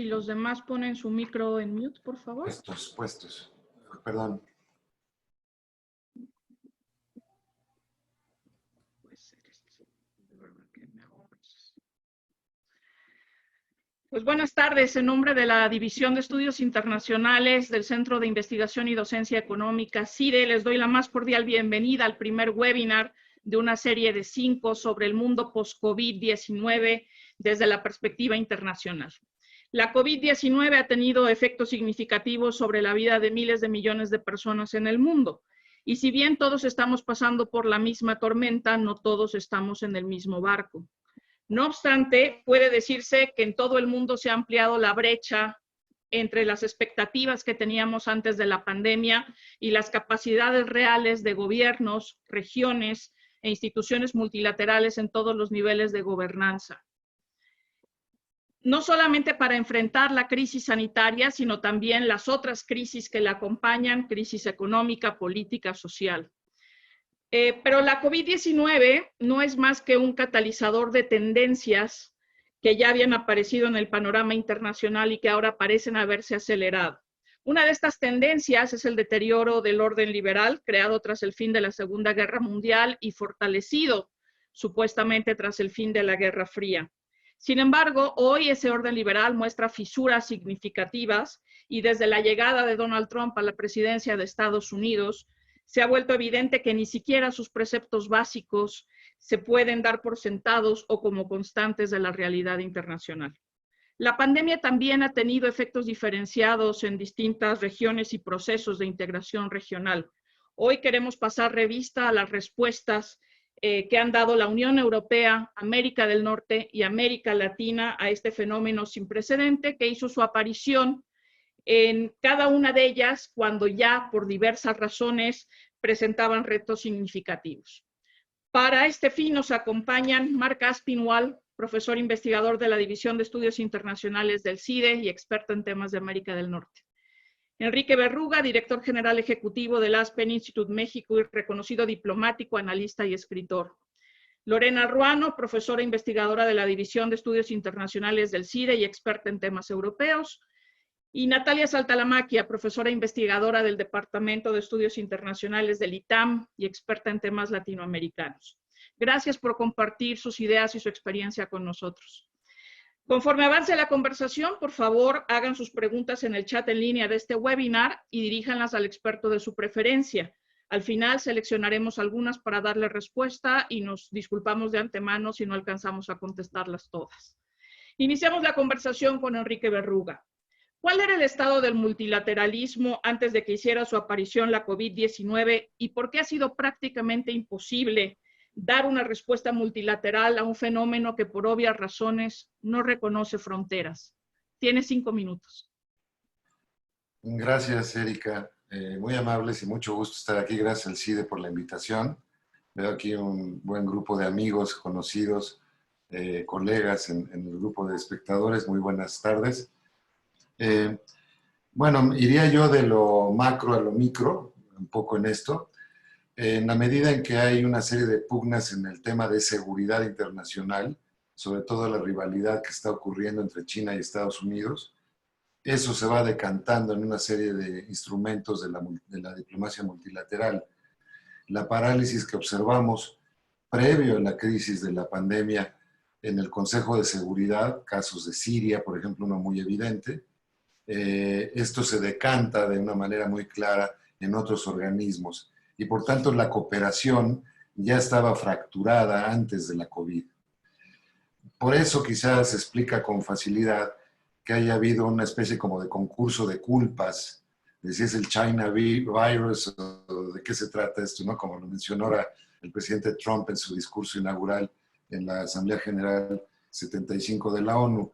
si los demás ponen su micro en mute, por favor. Puestos. Perdón. Pues buenas tardes, en nombre de la División de Estudios Internacionales del Centro de Investigación y Docencia Económica, CIDE, les doy la más cordial bienvenida al primer webinar de una serie de 5 sobre el mundo post-COVID-19 desde la perspectiva internacional. La COVID-19 ha tenido efectos significativos sobre la vida de miles de millones de personas en el mundo. Y si bien todos estamos pasando por la misma tormenta, no todos estamos en el mismo barco. No obstante, puede decirse que en todo el mundo se ha ampliado la brecha entre las expectativas que teníamos antes de la pandemia y las capacidades reales de gobiernos, regiones e instituciones multilaterales en todos los niveles de gobernanza. No solamente para enfrentar la crisis sanitaria, sino también las otras crisis que la acompañan, crisis económica, política, social. Pero la COVID-19 no es más que un catalizador de tendencias que ya habían aparecido en el panorama internacional y que ahora parecen haberse acelerado. Una de estas tendencias es el deterioro del orden liberal, creado tras el fin de la Segunda Guerra Mundial y fortalecido supuestamente tras el fin de la Guerra Fría. Sin embargo, hoy ese orden liberal muestra fisuras significativas y desde la llegada de Donald Trump a la presidencia de Estados Unidos, se ha vuelto evidente que ni siquiera sus preceptos básicos se pueden dar por sentados o como constantes de la realidad internacional. La pandemia también ha tenido efectos diferenciados en distintas regiones y procesos de integración regional. Hoy queremos pasar revista a las respuestas que han dado la Unión Europea, América del Norte y América Latina a este fenómeno sin precedente que hizo su aparición en cada una de ellas cuando ya por diversas razones presentaban retos significativos. Para este fin nos acompañan Marc Aspinwall, profesor investigador de la División de Estudios Internacionales del CIDE y experto en temas de América del Norte. Enrique Berruga, director general ejecutivo del Aspen Institute México y reconocido diplomático, analista y escritor. Lorena Ruano, profesora investigadora de la División de Estudios Internacionales del CIDE y experta en temas europeos. Y Natalia Saltalamacchia, profesora investigadora del Departamento de Estudios Internacionales del ITAM y experta en temas latinoamericanos. Gracias por compartir sus ideas y su experiencia con nosotros. Conforme avance la conversación, por favor, hagan sus preguntas en el chat en línea de este webinar y diríjanlas al experto de su preferencia. Al final seleccionaremos algunas para darle respuesta y nos disculpamos de antemano si no alcanzamos a contestarlas todas. Iniciamos la conversación con Enrique Berruga. ¿Cuál era el estado del multilateralismo antes de que hiciera su aparición la COVID-19 y por qué ha sido prácticamente imposible dar una respuesta multilateral a un fenómeno que por obvias razones no reconoce fronteras? Tiene 5 minutos. Gracias, Erika. Muy amables y mucho gusto estar aquí. Gracias al CIDE por la invitación. Veo aquí un buen grupo de amigos, conocidos, colegas en el grupo de espectadores. Muy buenas tardes. Bueno, iría yo de lo macro a lo micro, un poco en esto. En la medida en que hay una serie de pugnas en el tema de seguridad internacional, sobre todo la rivalidad que está ocurriendo entre China y Estados Unidos, eso se va decantando en una serie de instrumentos de la diplomacia multilateral. La parálisis que observamos previo a la crisis de la pandemia en el Consejo de Seguridad, casos de Siria, por ejemplo, uno muy evidente, esto se decanta de una manera muy clara en otros organismos y por tanto la cooperación ya estaba fracturada antes de la COVID. Por eso quizás se explica con facilidad que haya habido una especie como de concurso de culpas, de si es el China virus o de qué se trata esto, ¿no? Como lo mencionó ahora el presidente Trump en su discurso inaugural en la Asamblea General 75 de la ONU.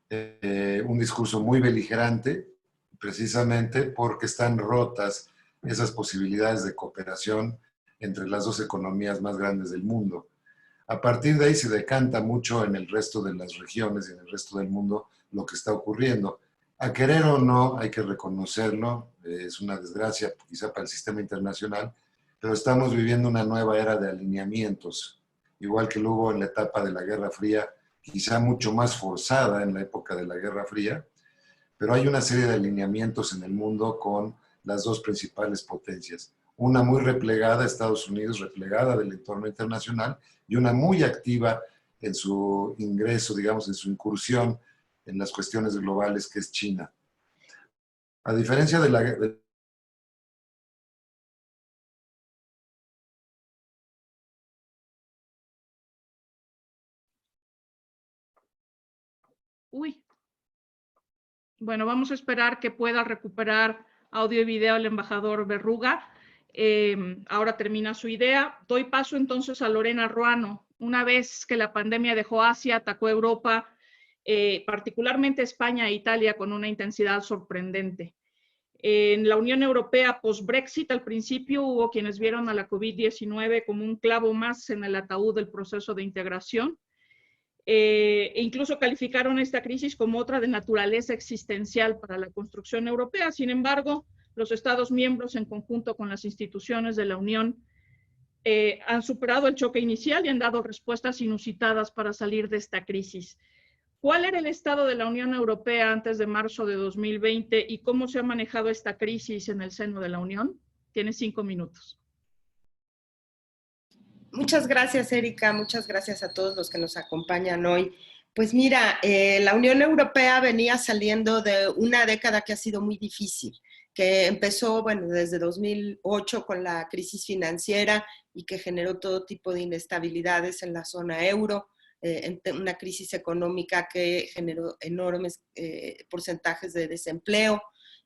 Un discurso muy beligerante, precisamente porque están rotas esas posibilidades de cooperación entre las dos economías más grandes del mundo. A partir de ahí se decanta mucho en el resto de las regiones y en el resto del mundo lo que está ocurriendo. A querer o no, hay que reconocerlo, es una desgracia quizá para el sistema internacional, pero estamos viviendo una nueva era de alineamientos, igual que lo hubo en la etapa de la Guerra Fría, quizá mucho más forzada en la época de la Guerra Fría, pero hay una serie de alineamientos en el mundo con las dos principales potencias. Una muy replegada, Estados Unidos, replegada del entorno internacional, y una muy activa en su ingreso, digamos, en su incursión en las cuestiones globales, que es China. A diferencia de la... Uy, bueno, vamos a esperar que pueda recuperar audio y video el embajador Berruga. Ahora termina su idea. Doy paso entonces a Lorena Ruano. Una vez que la pandemia dejó Asia, atacó Europa, particularmente España e Italia, con una intensidad sorprendente. En la Unión Europea post-Brexit, al principio hubo quienes vieron a la COVID-19 como un clavo más en el ataúd del proceso de integración. E incluso calificaron esta crisis como otra de naturaleza existencial para la construcción europea. Sin embargo, los Estados miembros, en conjunto con las instituciones de la Unión, han superado el choque inicial y han dado respuestas inusitadas para salir de esta crisis. ¿Cuál era el estado de la Unión Europea antes de marzo de 2020 y cómo se ha manejado esta crisis en el seno de la Unión? Tienes 5 minutos. Muchas gracias, Erika. Muchas gracias a todos los que nos acompañan hoy. Pues mira, la Unión Europea venía saliendo de una década que ha sido muy difícil, que empezó, bueno, desde 2008 con la crisis financiera y que generó todo tipo de inestabilidades en la zona euro, una crisis económica que generó enormes porcentajes de desempleo.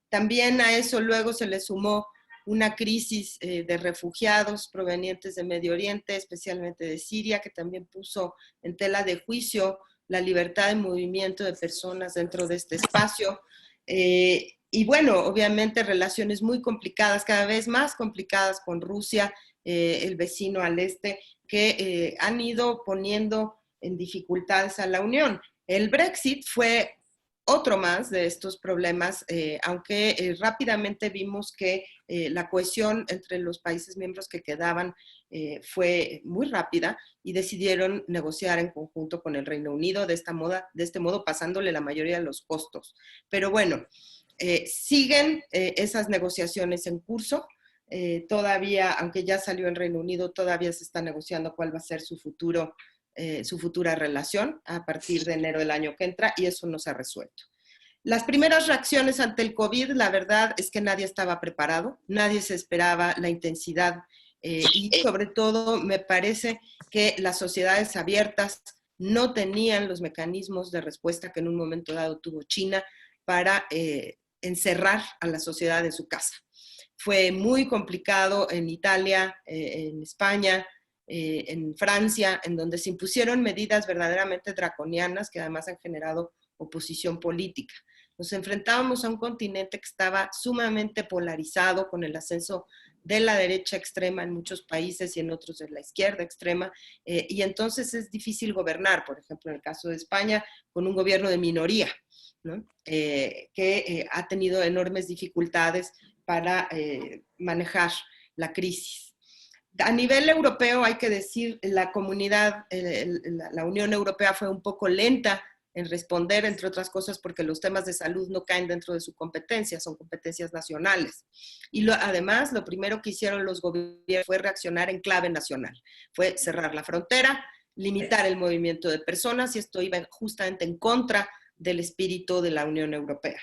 También a eso luego se le sumó una crisis de refugiados provenientes de Medio Oriente, especialmente de Siria, que también puso en tela de juicio la libertad de movimiento de personas dentro de este espacio. Y bueno, obviamente relaciones muy complicadas, cada vez más complicadas con Rusia, el vecino al este, que han ido poniendo en dificultades a la Unión. El Brexit fue otro más de estos problemas, aunque rápidamente vimos que la cohesión entre los países miembros que quedaban fue muy rápida y decidieron negociar en conjunto con el Reino Unido de este modo pasándole la mayoría de los costos. Pero bueno, siguen esas negociaciones en curso. Todavía, aunque ya salió el Reino Unido, todavía se está negociando cuál va a ser su futura relación a partir de enero del año que entra, y eso no se ha resuelto. Las primeras reacciones ante el COVID, la verdad es que nadie estaba preparado, nadie se esperaba la intensidad y sobre todo me parece que las sociedades abiertas no tenían los mecanismos de respuesta que en un momento dado tuvo China para encerrar a la sociedad en su casa. Fue muy complicado en Italia, en España, en Francia, en donde se impusieron medidas verdaderamente draconianas que además han generado oposición política. Nos enfrentábamos a un continente que estaba sumamente polarizado con el ascenso de la derecha extrema en muchos países y en otros de la izquierda extrema, y entonces es difícil gobernar, por ejemplo, en el caso de España, con un gobierno de minoría, ¿no? Que ha tenido enormes dificultades para manejar la crisis. A nivel europeo, hay que decir, la comunidad, la Unión Europea fue un poco lenta en responder, entre otras cosas, porque los temas de salud no caen dentro de su competencia, son competencias nacionales. Y además, lo primero que hicieron los gobiernos fue reaccionar en clave nacional. Fue cerrar la frontera, limitar el movimiento de personas, y esto iba justamente en contra del espíritu de la Unión Europea.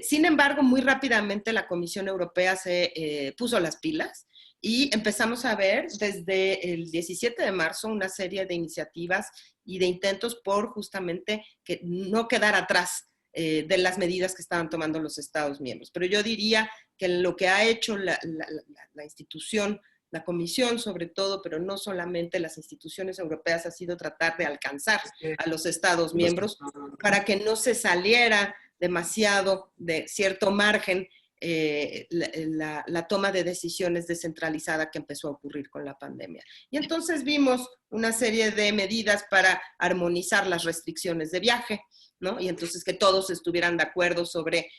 Sin embargo, muy rápidamente la Comisión Europea se puso las pilas y empezamos a ver desde el 17 de marzo una serie de iniciativas y de intentos por justamente que no quedar atrás de las medidas que estaban tomando los Estados miembros. Pero yo diría que lo que ha hecho la institución, la Comisión sobre todo, pero no solamente las instituciones europeas, ha sido tratar de alcanzar a los Estados miembros para que no se saliera demasiado de cierto margen la toma de decisiones descentralizada que empezó a ocurrir con la pandemia. Y entonces vimos una serie de medidas para armonizar las restricciones de viaje, ¿no? Y entonces que todos estuvieran de acuerdo sobre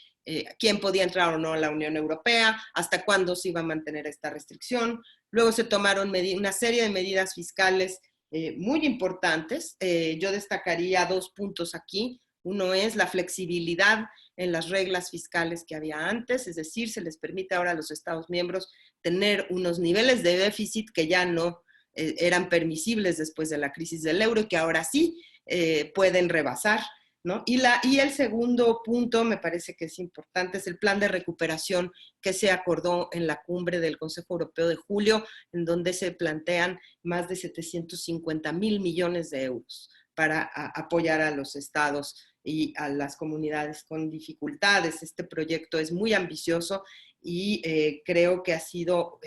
quién podía entrar o no a la Unión Europea, hasta cuándo se iba a mantener esta restricción. Luego se tomaron una serie de medidas fiscales muy importantes. Yo destacaría 2 puntos aquí. Uno es la flexibilidad en las reglas fiscales que había antes, es decir, se les permite ahora a los Estados miembros tener unos niveles de déficit que ya no eran permisibles después de la crisis del euro y que ahora sí pueden rebasar, ¿no? Y el segundo punto, me parece que es importante, es el plan de recuperación que se acordó en la cumbre del Consejo Europeo de julio, en donde se plantean más de 750,000 millones de euros para apoyar a los estados y a las comunidades con dificultades. Este proyecto es muy ambicioso y creo que ha sido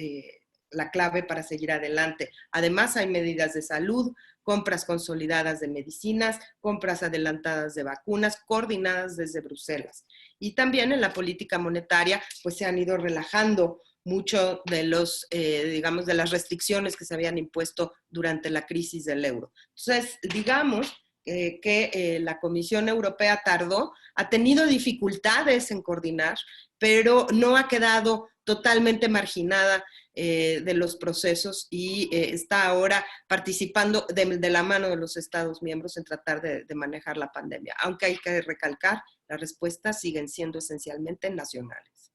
la clave para seguir adelante. Además, hay medidas de salud, compras consolidadas de medicinas, compras adelantadas de vacunas, coordinadas desde Bruselas. Y también en la política monetaria, pues se han ido relajando mucho de los, digamos, de las restricciones que se habían impuesto durante la crisis del euro. Entonces, digamos que la Comisión Europea tardó, ha tenido dificultades en coordinar, pero no ha quedado totalmente marginada de los procesos y está ahora participando de la mano de los Estados miembros en tratar de manejar la pandemia. Aunque hay que recalcar, las respuestas siguen siendo esencialmente nacionales.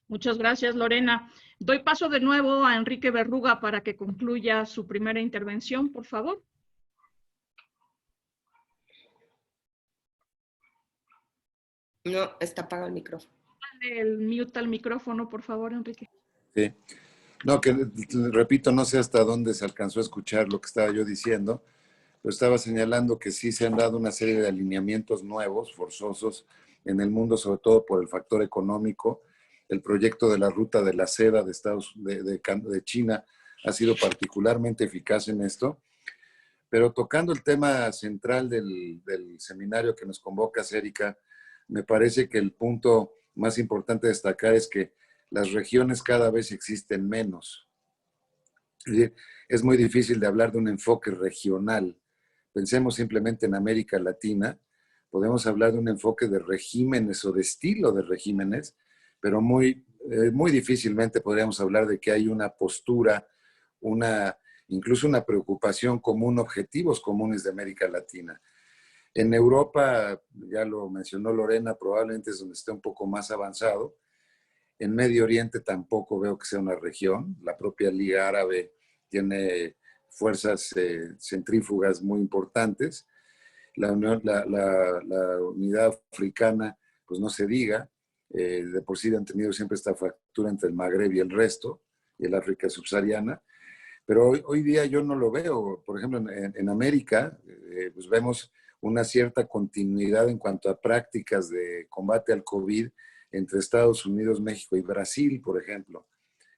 Muchas gracias, Lorena. Doy paso de nuevo a Enrique Berruga para que concluya su primera intervención, por favor. No, está apagado el micrófono. Dale el mute al micrófono, por favor, Enrique. Sí. No, que repito, no sé hasta dónde se alcanzó a escuchar lo que estaba yo diciendo, pero estaba señalando que sí se han dado una serie de alineamientos nuevos, forzosos, en el mundo, sobre todo por el factor económico. El proyecto de la ruta de la seda de China ha sido particularmente eficaz en esto. Pero tocando el tema central del seminario que nos convoca, Erika, me parece que el punto más importante a destacar es que las regiones cada vez existen menos. Es decir, es muy difícil de hablar de un enfoque regional. Pensemos simplemente en América Latina. Podemos hablar de un enfoque de regímenes o de estilo de regímenes, pero muy difícilmente podríamos hablar de que hay una postura, incluso una preocupación común, objetivos comunes de América Latina. En Europa, ya lo mencionó Lorena, probablemente es donde esté un poco más avanzado. En Medio Oriente tampoco veo que sea una región. La propia Liga Árabe tiene fuerzas centrífugas muy importantes. La unidad africana, pues no se diga. De por sí han tenido siempre esta fractura entre el Magreb y el resto, y el África subsahariana. Pero hoy día yo no lo veo. Por ejemplo, en América, pues vemos una cierta continuidad en cuanto a prácticas de combate al COVID entre Estados Unidos, México y Brasil, por ejemplo,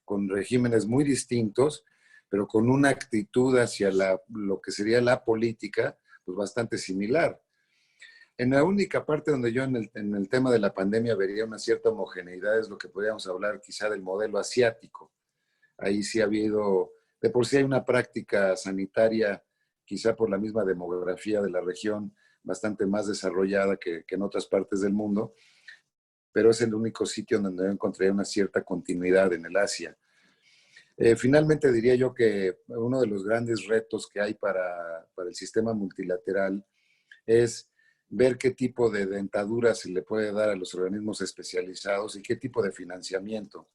con regímenes muy distintos, pero con una actitud hacia lo que sería la política, pues bastante similar. En la única parte donde yo en el tema de la pandemia vería una cierta homogeneidad es lo que podríamos hablar quizá del modelo asiático. Ahí sí ha habido, de por sí hay una práctica sanitaria, quizá por la misma demografía de la región, bastante más desarrollada que en otras partes del mundo, pero es el único sitio donde yo encontraría una cierta continuidad en el Asia. Finalmente diría yo que uno de los grandes retos que hay para el sistema multilateral es ver qué tipo de dentadura se le puede dar a los organismos especializados y qué tipo de financiamiento.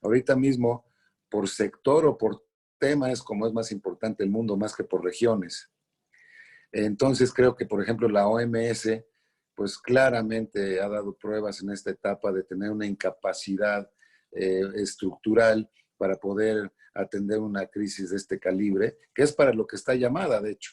Ahorita mismo, por sector o por tema, es como es más importante el mundo, más que por regiones. Entonces creo que, por ejemplo, la OMS, pues claramente ha dado pruebas en esta etapa de tener una incapacidad estructural para poder atender una crisis de este calibre, que es para lo que está llamada, de hecho,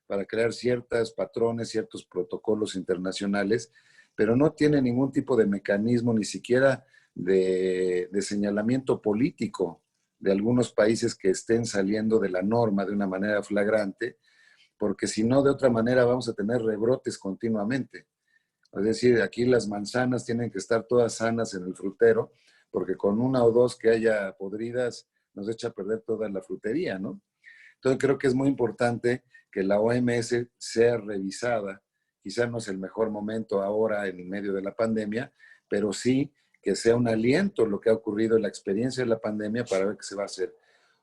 para crear ciertos patrones, ciertos protocolos internacionales, pero no tiene ningún tipo de mecanismo, ni siquiera de señalamiento político de algunos países que estén saliendo de la norma de una manera flagrante, porque si no, de otra manera vamos a tener rebrotes continuamente. Es decir, aquí las manzanas tienen que estar todas sanas en el frutero, porque con una o dos que haya podridas nos echa a perder toda la frutería, ¿no? Entonces creo que es muy importante que la OMS sea revisada. Quizá no es el mejor momento ahora en medio de la pandemia, pero sí que sea un aliento lo que ha ocurrido en la experiencia de la pandemia para ver qué se va a hacer.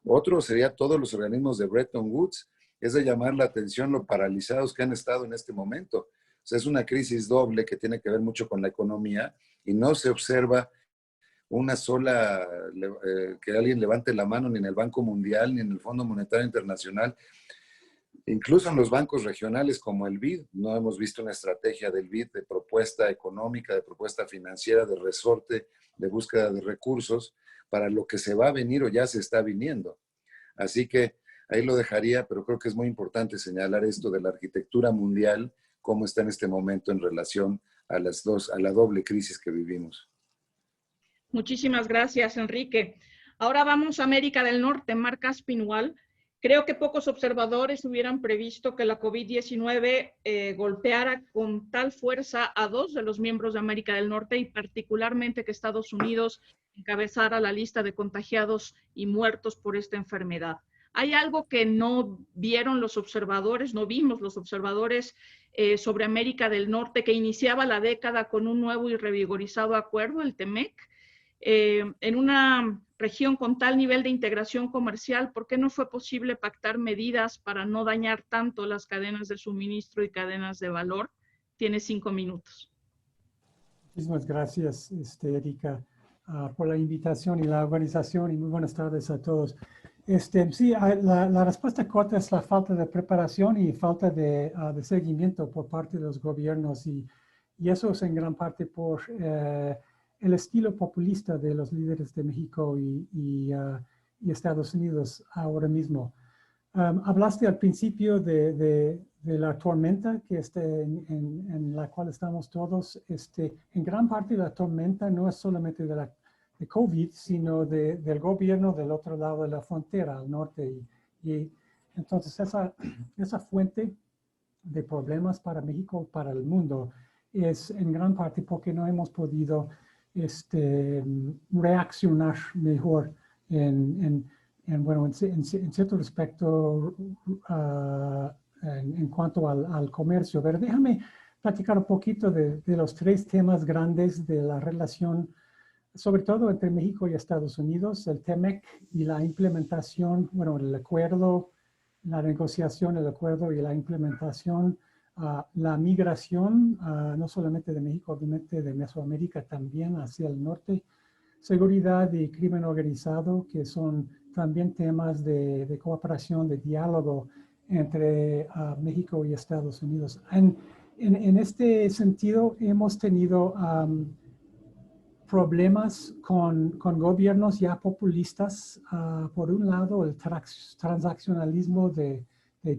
Otro sería todos los organismos de Bretton Woods, es de llamar la atención lo paralizados que han estado en este momento. sea, es una crisis doble que tiene que ver mucho con la economía y no se observa una sola, que alguien levante la mano ni en el Banco Mundial ni en el Fondo Monetario Internacional. Incluso en los bancos regionales como el BID, no hemos visto una estrategia del BID de propuesta económica, de propuesta financiera, de resorte, de búsqueda de recursos para lo que se va a venir o ya se está viniendo. Así que ahí lo dejaría, pero creo que es muy importante señalar esto de la arquitectura mundial, cómo está en este momento en relación a la doble crisis que vivimos. Muchísimas gracias, Enrique. Ahora vamos a América del Norte, Marc Aspinwall. Creo que pocos observadores hubieran previsto que la COVID-19 golpeara con tal fuerza a dos de los miembros de América del Norte y particularmente que Estados Unidos encabezara la lista de contagiados y muertos por esta enfermedad. ¿Hay algo que no vieron los observadores, no vimos los observadores sobre América del Norte que iniciaba la década con un nuevo y revigorizado acuerdo, el TEMEC? En una región con tal nivel de integración comercial, ¿por qué no fue posible pactar medidas para no dañar tanto las cadenas de suministro y cadenas de valor? Tiene 5 minutos. Muchísimas gracias, Erika, por la invitación y la organización, y muy buenas tardes a todos. Sí, la respuesta corta es la falta de preparación y falta de seguimiento por parte de los gobiernos, y eso es en gran parte por el estilo populista de los líderes de México y Estados Unidos ahora mismo. Hablaste al principio de la tormenta que en la cual estamos todos. En gran parte la tormenta no es solamente de COVID, sino del gobierno del otro lado de la frontera, al norte. Y entonces esa fuente de problemas para México, para el mundo, es en gran parte porque no hemos podido reaccionar mejor en cierto respecto en cuanto al comercio. Pero déjame platicar un poquito de los 3 temas grandes de la relación, sobre todo entre México y Estados Unidos: el TEMEC y la implementación, el acuerdo, la negociación, el acuerdo y la implementación. La migración, no solamente de México, obviamente de Mesoamérica también hacia el norte, seguridad y crimen organizado, que son también temas de cooperación, de diálogo entre México y Estados Unidos. En este sentido, hemos tenido problemas con gobiernos ya populistas. Por un lado, el transaccionalismo de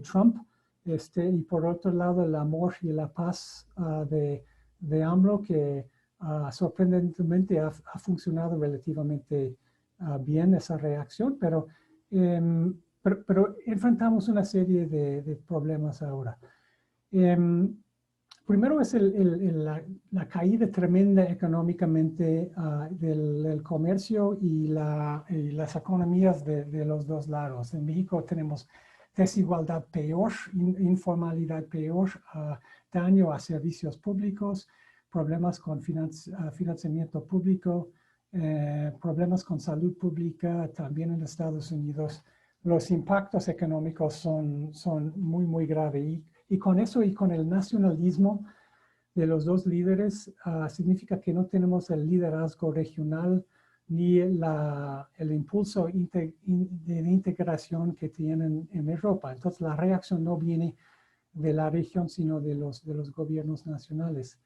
Trump, y por otro lado el amor y la paz de AMLO, que sorprendentemente ha funcionado relativamente bien esa reacción, pero enfrentamos una serie de problemas ahora. Primero es la caída tremenda económicamente del comercio y las economías de los dos lados. En México tenemos desigualdad peor, informalidad peor, daño a servicios públicos, problemas con financiamiento público, problemas con salud pública también en Estados Unidos. Los impactos económicos son muy, muy graves. Y con eso y con el nacionalismo de los dos líderes, significa que no tenemos el liderazgo regional ni el impulso de integración que tienen en Europa. Entonces la reacción no viene de la región, sino de los gobiernos nacionales.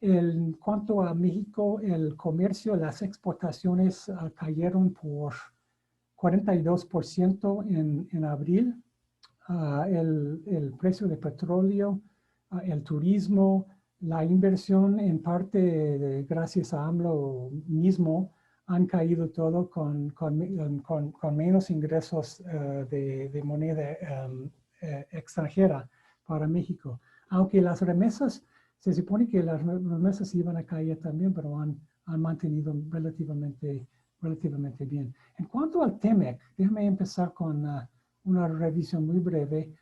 En cuanto a México, el comercio, las exportaciones cayeron por 42% en abril. El precio de petróleo, el turismo, la inversión, en parte gracias a AMLO mismo, han caído todo con menos ingresos de moneda extranjera para México. Aunque las remesas, se supone que las remesas iban a caer también, pero han mantenido relativamente bien. En cuanto al TEMEC, déjame empezar con una revisión muy breve.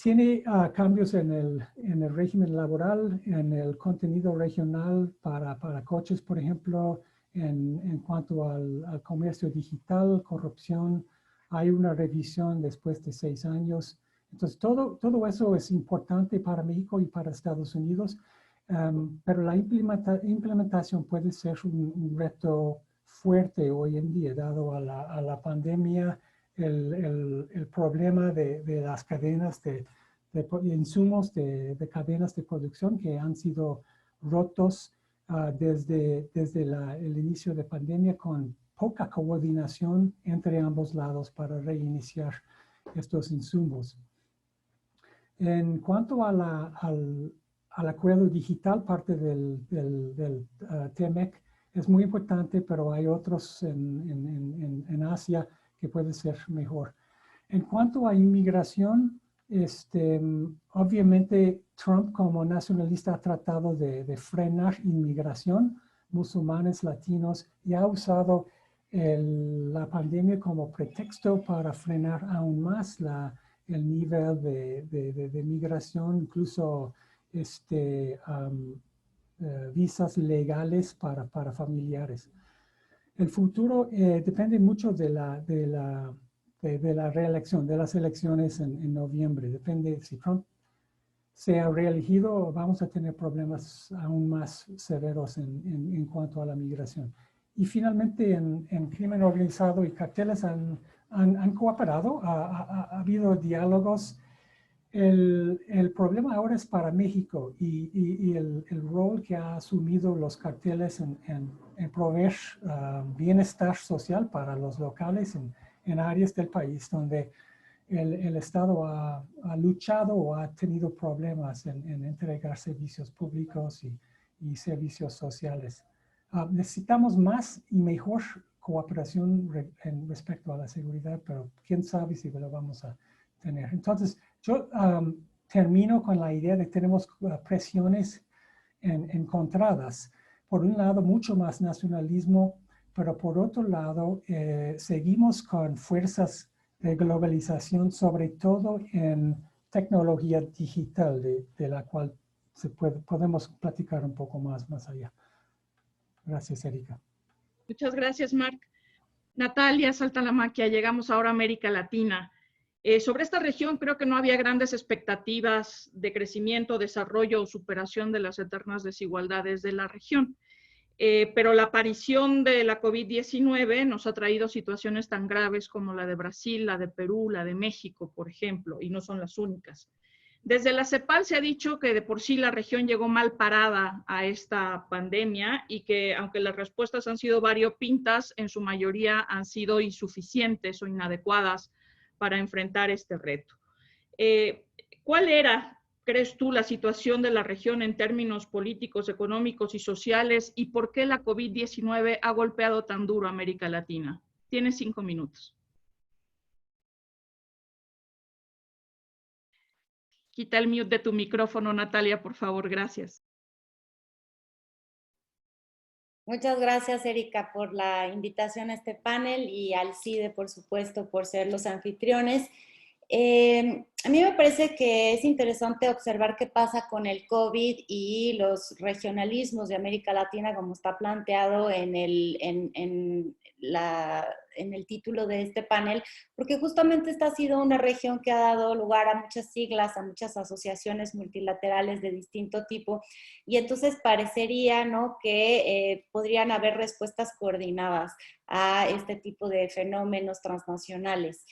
Tiene cambios en el régimen laboral, en el contenido regional para coches, por ejemplo, en cuanto al comercio digital, corrupción. Hay una revisión después de 6 años. Entonces, todo eso es importante para México y para Estados Unidos, pero la implementación puede ser un reto fuerte hoy en día, dado a la pandemia, el problema de las cadenas de insumos, de cadenas de producción que han sido rotos desde el inicio de pandemia con poca coordinación entre ambos lados para reiniciar estos insumos. En cuanto al acuerdo digital, parte del TMEC es muy importante, pero hay otros en Asia que puede ser mejor. En cuanto a inmigración, obviamente Trump como nacionalista ha tratado de frenar inmigración, musulmanes, latinos, y ha usado la pandemia como pretexto para frenar aún más el nivel de migración, incluso visas legales para familiares. El futuro depende mucho de la reelección, de las elecciones en noviembre. Depende si Trump sea reelegido, vamos a tener problemas aún más severos en cuanto a la migración. Y finalmente, en crimen organizado y carteles han cooperado, ha habido diálogos. El problema ahora es para México y el rol que ha asumido los carteles en proveer bienestar social para los locales en áreas del país donde el Estado ha luchado o ha tenido problemas en entregar servicios públicos y servicios sociales. Necesitamos más y mejor cooperación respecto a la seguridad, pero quién sabe si lo vamos a tener. Entonces, yo termino con la idea de que tenemos presiones encontradas. Por un lado, mucho más nacionalismo, pero por otro lado, seguimos con fuerzas de globalización, sobre todo en tecnología digital, de la cual podemos platicar un poco más allá. Gracias, Erika. Muchas gracias, Marc. Natalia Saltalamacchia, llegamos ahora a América Latina. Sobre esta región creo que no había grandes expectativas de crecimiento, desarrollo o superación de las eternas desigualdades de la región. Pero la aparición de la COVID-19 nos ha traído situaciones tan graves como la de Brasil, la de Perú, la de México, por ejemplo, y no son las únicas. Desde la CEPAL se ha dicho que de por sí la región llegó mal parada a esta pandemia y que aunque las respuestas han sido variopintas, en su mayoría han sido insuficientes o inadecuadas para enfrentar este reto. ¿Cuál era, crees tú, la situación de la región en términos políticos, económicos y sociales y por qué la COVID-19 ha golpeado tan duro a América Latina? Tienes 5 minutos. Quita el mute de tu micrófono, Natalia, por favor. Gracias. Muchas gracias, Erika, por la invitación a este panel y al CIDE, por supuesto, por ser los anfitriones. A mí me parece que es interesante observar qué pasa con el COVID y los regionalismos de América Latina, como está planteado en el título de este panel, porque justamente esta ha sido una región que ha dado lugar a muchas siglas, a muchas asociaciones multilaterales de distinto tipo, y entonces parecería, ¿no?, que podrían haber respuestas coordinadas a este tipo de fenómenos transnacionales.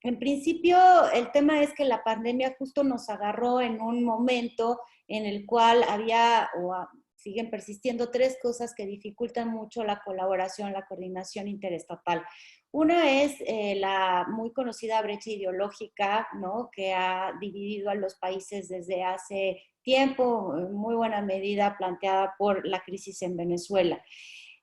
En principio, el tema es que la pandemia justo nos agarró en un momento en el cual había siguen persistiendo 3 cosas que dificultan mucho la colaboración, la coordinación interestatal. Una es la muy conocida brecha ideológica, ¿no?, que ha dividido a los países desde hace tiempo, en muy buena medida planteada por la crisis en Venezuela.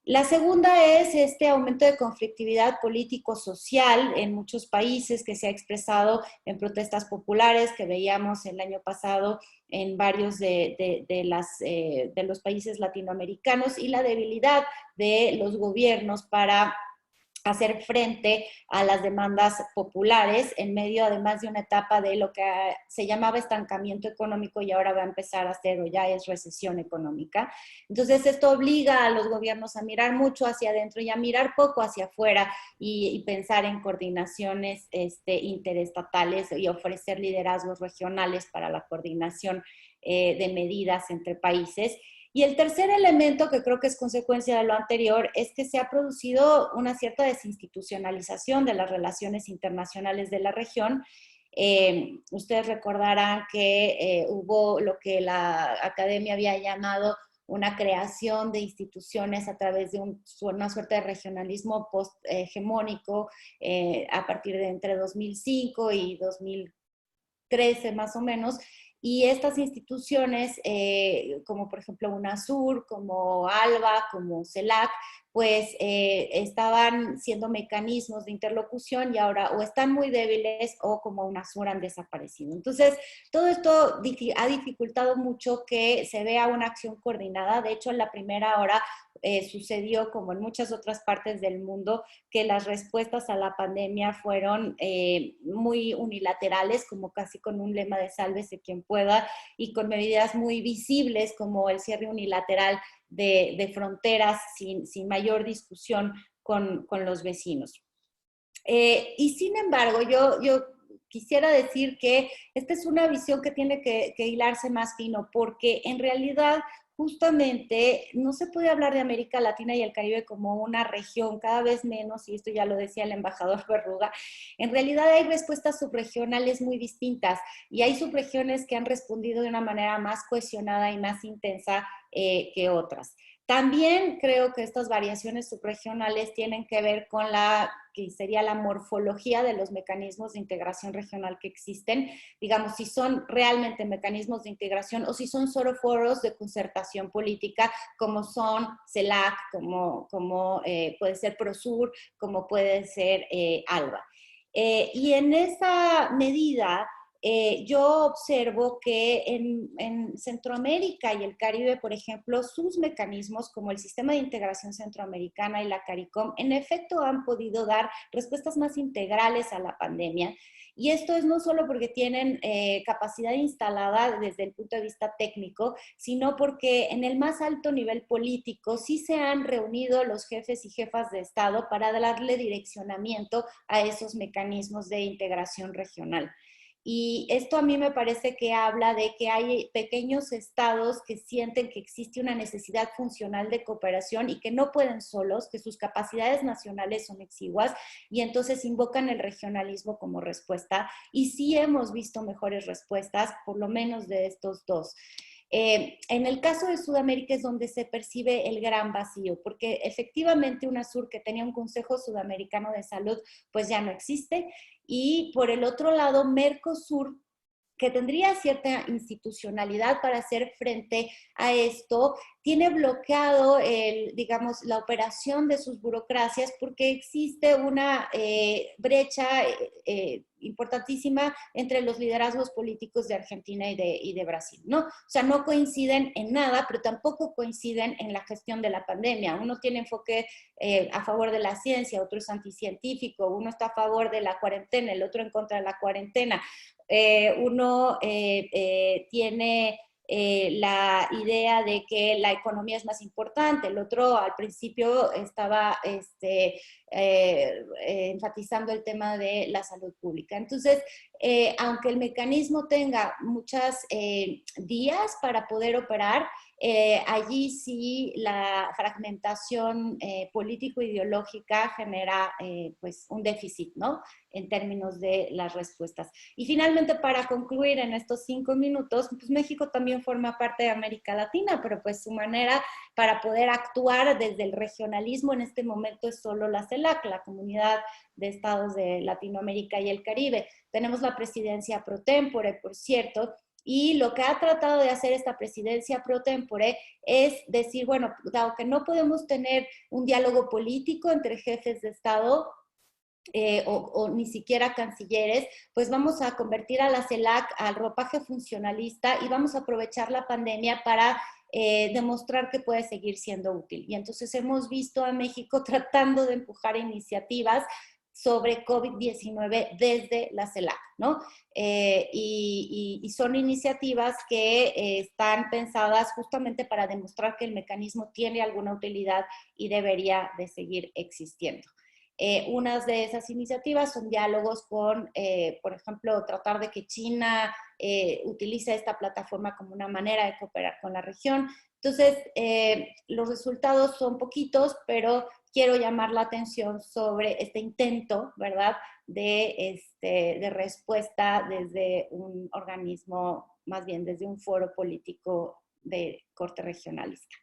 La segunda es este aumento de conflictividad político-social en muchos países que se ha expresado en protestas populares que veíamos el año pasado en varios de los países latinoamericanos y la debilidad de los gobiernos para hacer frente a las demandas populares en medio además de una etapa de lo que se llamaba estancamiento económico y ahora va a empezar a ser o ya es recesión económica. Entonces esto obliga a los gobiernos a mirar mucho hacia adentro y a mirar poco hacia afuera y pensar en coordinaciones interestatales y ofrecer liderazgos regionales para la coordinación de medidas entre países. Y el tercer elemento, que creo que es consecuencia de lo anterior, es que se ha producido una cierta desinstitucionalización de las relaciones internacionales de la región. Ustedes recordarán que hubo lo que la academia había llamado una creación de instituciones a través de una suerte de regionalismo post-hegemónico a partir de entre 2005 y 2013 más o menos. Y estas instituciones, como por ejemplo UNASUR, como ALBA, como CELAC, pues estaban siendo mecanismos de interlocución y ahora o están muy débiles o como UNASUR han desaparecido. Entonces, todo esto ha dificultado mucho que se vea una acción coordinada. De hecho, en la primera hora sucedió, como en muchas otras partes del mundo, que las respuestas a la pandemia fueron muy unilaterales, como casi con un lema de sálvese quien pueda, y con medidas muy visibles como el cierre unilateral de fronteras sin mayor discusión con los vecinos. Y sin embargo, yo quisiera decir que esta es una visión que tiene que hilarse más fino, porque en realidad justamente no se puede hablar de América Latina y el Caribe como una región, cada vez menos, y esto ya lo decía el embajador Berruga. En realidad hay respuestas subregionales muy distintas y hay subregiones que han respondido de una manera más cohesionada y más intensa que otras. También creo que estas variaciones subregionales tienen que ver con que sería la morfología de los mecanismos de integración regional que existen, digamos, si son realmente mecanismos de integración o si son solo foros de concertación política, como son CELAC, como puede ser PROSUR, como puede ser ALBA. Y en esa medida, yo observo que en Centroamérica y el Caribe, por ejemplo, sus mecanismos como el Sistema de Integración Centroamericana y la CARICOM, en efecto han podido dar respuestas más integrales a la pandemia. Y esto es no solo porque tienen capacidad instalada desde el punto de vista técnico, sino porque en el más alto nivel político sí se han reunido los jefes y jefas de Estado para darle direccionamiento a esos mecanismos de integración regional. Y esto a mí me parece que habla de que hay pequeños estados que sienten que existe una necesidad funcional de cooperación y que no pueden solos, que sus capacidades nacionales son exiguas y entonces invocan el regionalismo como respuesta. Y sí hemos visto mejores respuestas, por lo menos de estos dos. En el caso de Sudamérica es donde se percibe el gran vacío, porque efectivamente UNASUR, que tenía un Consejo Sudamericano de Salud, pues ya no existe. Y por el otro lado, Mercosur, que tendría cierta institucionalidad para hacer frente a esto, tiene bloqueado, digamos, la operación de sus burocracias porque existe una brecha importantísima entre los liderazgos políticos de Argentina y de Brasil, ¿no? O sea, no coinciden en nada, pero tampoco coinciden en la gestión de la pandemia. Uno tiene enfoque a favor de la ciencia, otro es anticientífico, uno está a favor de la cuarentena, el otro en contra de la cuarentena. Uno tiene la idea de que la economía es más importante, el otro al principio estaba enfatizando el tema de la salud pública. Entonces, aunque el mecanismo tenga muchos días para poder operar, allí sí la fragmentación político-ideológica genera pues un déficit, ¿no? En términos de las respuestas. Y finalmente, para concluir en estos 5 minutos, pues México también forma parte de América Latina, pero pues su manera para poder actuar desde el regionalismo en este momento es solo la CELAC, la Comunidad de Estados de Latinoamérica y el Caribe. Tenemos la presidencia pro tempore, por cierto, y lo que ha tratado de hacer esta presidencia pro tempore es decir, bueno, dado que no podemos tener un diálogo político entre jefes de Estado, o ni siquiera cancilleres, pues vamos a convertir a la CELAC al ropaje funcionalista y vamos a aprovechar la pandemia para demostrar que puede seguir siendo útil. Y entonces hemos visto a México tratando de empujar iniciativas sobre COVID-19 desde la CELAC, ¿no? Y son iniciativas que están pensadas justamente para demostrar que el mecanismo tiene alguna utilidad y debería de seguir existiendo. Unas de esas iniciativas son diálogos con, por ejemplo, tratar de que China utilice esta plataforma como una manera de cooperar con la región. Entonces, los resultados son poquitos, pero quiero llamar la atención sobre este intento, ¿verdad?, de respuesta desde un organismo, más bien desde un foro político de corte regionalista.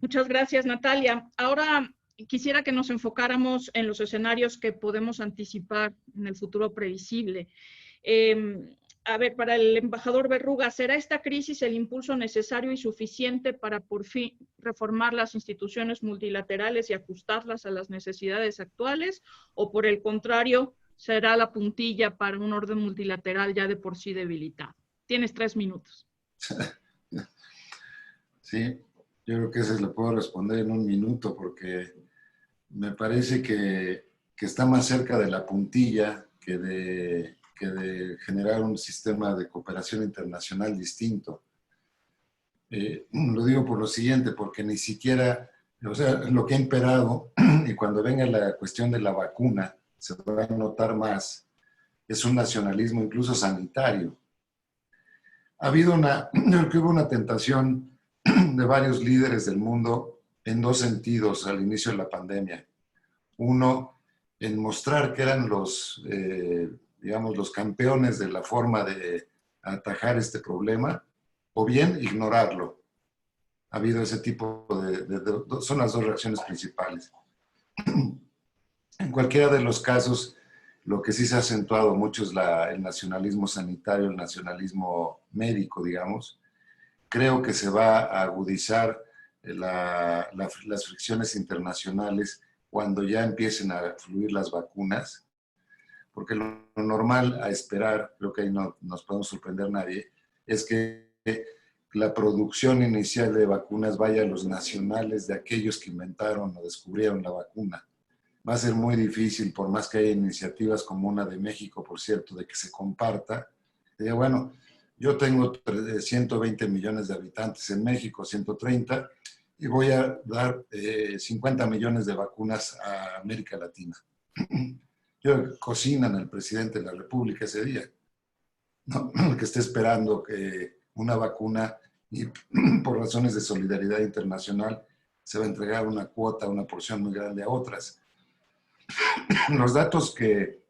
Muchas gracias, Natalia. Ahora quisiera que nos enfocáramos en los escenarios que podemos anticipar en el futuro previsible. A ver, para el embajador Berruga, ¿será esta crisis el impulso necesario y suficiente para por fin reformar las instituciones multilaterales y ajustarlas a las necesidades actuales? ¿O por el contrario, será la puntilla para un orden multilateral ya de por sí debilitado? Tienes 3 minutos. Sí, yo creo que ese lo puedo responder en 1 minuto porque me parece que está más cerca de la puntilla que de generar un sistema de cooperación internacional distinto. Lo digo por lo siguiente, porque ni siquiera, o sea, lo que ha imperado, y cuando venga la cuestión de la vacuna, se va a notar más, es un nacionalismo incluso sanitario. Ha habido creo que hubo una tentación de varios líderes del mundo en 2 sentidos al inicio de la pandemia. Uno, en mostrar que eran digamos, los campeones de la forma de atajar este problema, o bien ignorarlo. Ha habido ese tipo son las 2 reacciones principales. En cualquiera de los casos, lo que sí se ha acentuado mucho es el nacionalismo sanitario, el nacionalismo médico, digamos. Creo que se va a agudizar las fricciones internacionales cuando ya empiecen a fluir las vacunas, porque lo normal a esperar, creo que ahí no nos podemos sorprender nadie, es que la producción inicial de vacunas vaya a los nacionales de aquellos que inventaron o descubrieron la vacuna. Va a ser muy difícil, por más que haya iniciativas como una de México, por cierto, de que se comparta. Bueno, yo tengo 120 millones de habitantes en México, 130, y voy a dar 50 millones de vacunas a América Latina. Yo cocinan al presidente de la República ese día, ¿no? Que esté esperando que una vacuna, y por razones de solidaridad internacional, se va a entregar una cuota, una porción muy grande a otras. Los datos que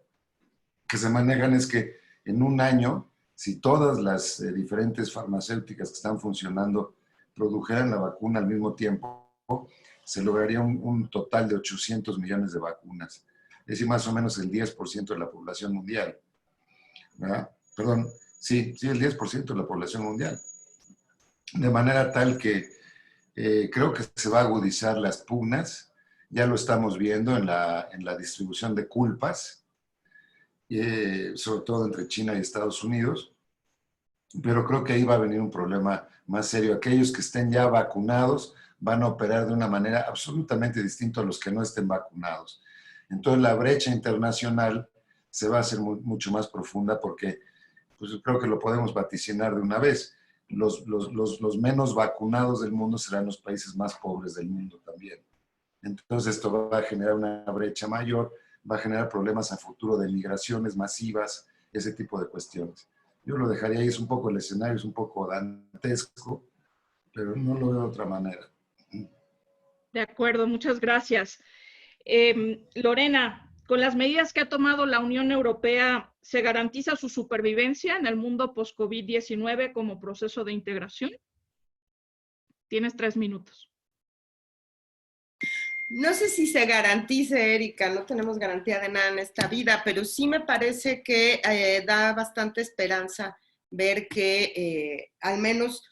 se manejan es que en 1 año, si todas las diferentes farmacéuticas que están funcionando produjeran la vacuna al mismo tiempo, se lograría un total de 800 millones de vacunas. Es decir, más o menos el 10% de la población mundial. ¿Verdad? Perdón, sí, el 10% de la población mundial. De manera tal que creo que se va a agudizar las pugnas. Ya lo estamos viendo en la distribución de culpas, sobre todo entre China y Estados Unidos. Pero creo que ahí va a venir un problema más serio. Aquellos que estén ya vacunados van a operar de una manera absolutamente distinta a los que no estén vacunados. Entonces la brecha internacional se va a hacer mucho más profunda porque pues, creo que lo podemos vaticinar de una vez. Los menos vacunados del mundo serán los países más pobres del mundo también. Entonces esto va a generar una brecha mayor, va a generar problemas a futuro de migraciones masivas, ese tipo de cuestiones. Yo lo dejaría ahí, es un poco el escenario, es un poco dantesco, pero no lo veo de otra manera. De acuerdo, muchas gracias. Lorena, con las medidas que ha tomado la Unión Europea, ¿se garantiza su supervivencia en el mundo post-COVID-19 como proceso de integración? Tienes 3 minutos. No sé si se garantice, Erika, no tenemos garantía de nada en esta vida, pero sí me parece que da bastante esperanza ver que al menos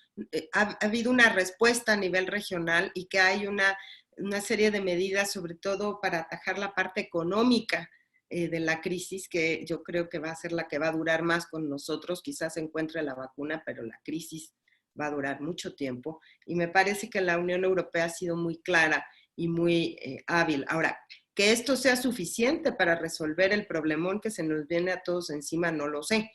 ha habido una respuesta a nivel regional y que hay una serie de medidas, sobre todo para atajar la parte económica de la crisis, que yo creo que va a ser la que va a durar más con nosotros. Quizás se encuentre la vacuna, pero la crisis va a durar mucho tiempo y me parece que la Unión Europea ha sido muy clara y muy hábil. Ahora, que esto sea suficiente para resolver el problemón que se nos viene a todos encima, no lo sé.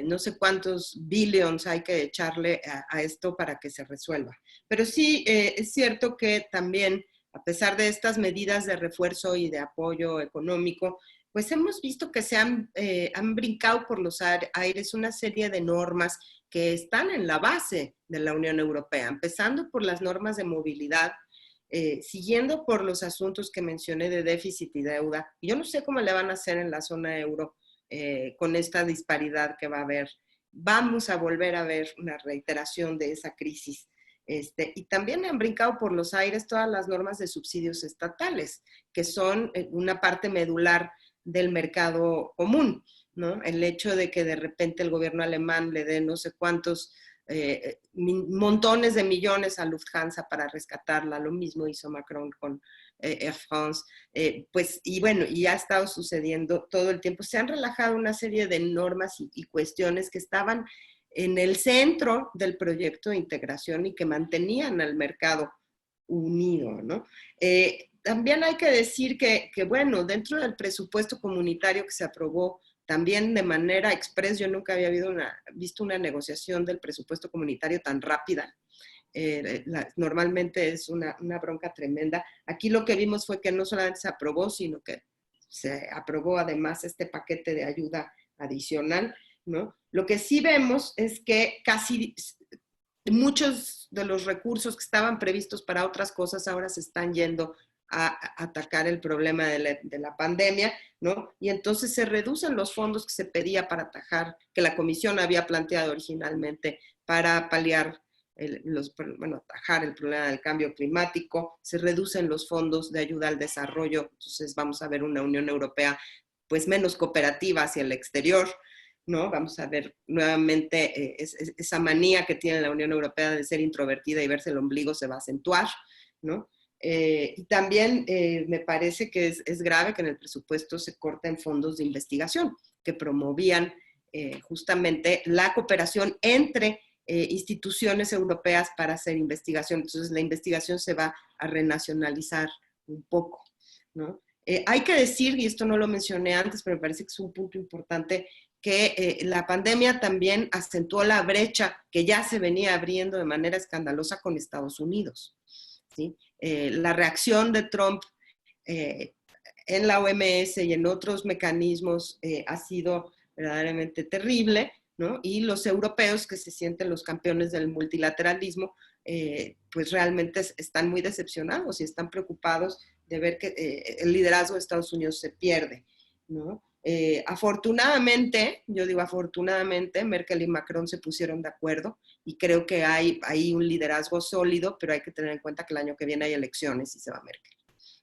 No sé cuántos billions hay que echarle a esto para que se resuelva. Pero sí es cierto que también, a pesar de estas medidas de refuerzo y de apoyo económico, pues hemos visto que se han brincado por los aires una serie de normas que están en la base de la Unión Europea, empezando por las normas de movilidad, siguiendo por los asuntos que mencioné de déficit y deuda. Yo no sé cómo le van a hacer en la zona euro con esta disparidad que va a haber. Vamos a volver a ver una reiteración de esa crisis. Y también han brincado por los aires todas las normas de subsidios estatales, que son una parte medular del mercado común, ¿no? El hecho de que de repente el gobierno alemán le dé no sé cuántos montones de millones a Lufthansa para rescatarla, lo mismo hizo Macron con Air France, pues, y bueno, y ha estado sucediendo todo el tiempo. Se han relajado una serie de normas y cuestiones que estaban en el centro del proyecto de integración y que mantenían al mercado unido, ¿no? También hay que decir que, bueno, dentro del presupuesto comunitario que se aprobó también de manera express, yo nunca había visto una negociación del presupuesto comunitario tan rápida. Normalmente es una bronca tremenda. Aquí lo que vimos fue que no solamente se aprobó, sino que se aprobó además este paquete de ayuda adicional, ¿no? Lo que sí vemos es que casi muchos de los recursos que estaban previstos para otras cosas ahora se están yendo a atacar el problema de la pandemia, ¿no? Y entonces se reducen los fondos que se pedía para atajar, que la Comisión había planteado originalmente para paliar, atajar el problema del cambio climático, se reducen los fondos de ayuda al desarrollo, entonces vamos a ver una Unión Europea pues menos cooperativa hacia el exterior, ¿no? Vamos a ver nuevamente esa manía que tiene la Unión Europea de ser introvertida y verse el ombligo se va a acentuar, ¿no? Y también me parece que es grave que en el presupuesto se corten fondos de investigación que promovían justamente la cooperación entre instituciones europeas para hacer investigación. Entonces la investigación se va a renacionalizar un poco, ¿no? Hay que decir, y esto no lo mencioné antes, pero me parece que es un punto importante, que la pandemia también acentuó la brecha que ya se venía abriendo de manera escandalosa con Estados Unidos, ¿sí? La reacción de Trump en la OMS y en otros mecanismos ha sido verdaderamente terrible, ¿no? Y los europeos, que se sienten los campeones del multilateralismo, pues realmente están muy decepcionados y están preocupados de ver que el liderazgo de Estados Unidos se pierde, ¿no? Afortunadamente, yo digo afortunadamente, Merkel y Macron se pusieron de acuerdo y creo que hay un liderazgo sólido, pero hay que tener en cuenta que el año que viene hay elecciones y se va Merkel,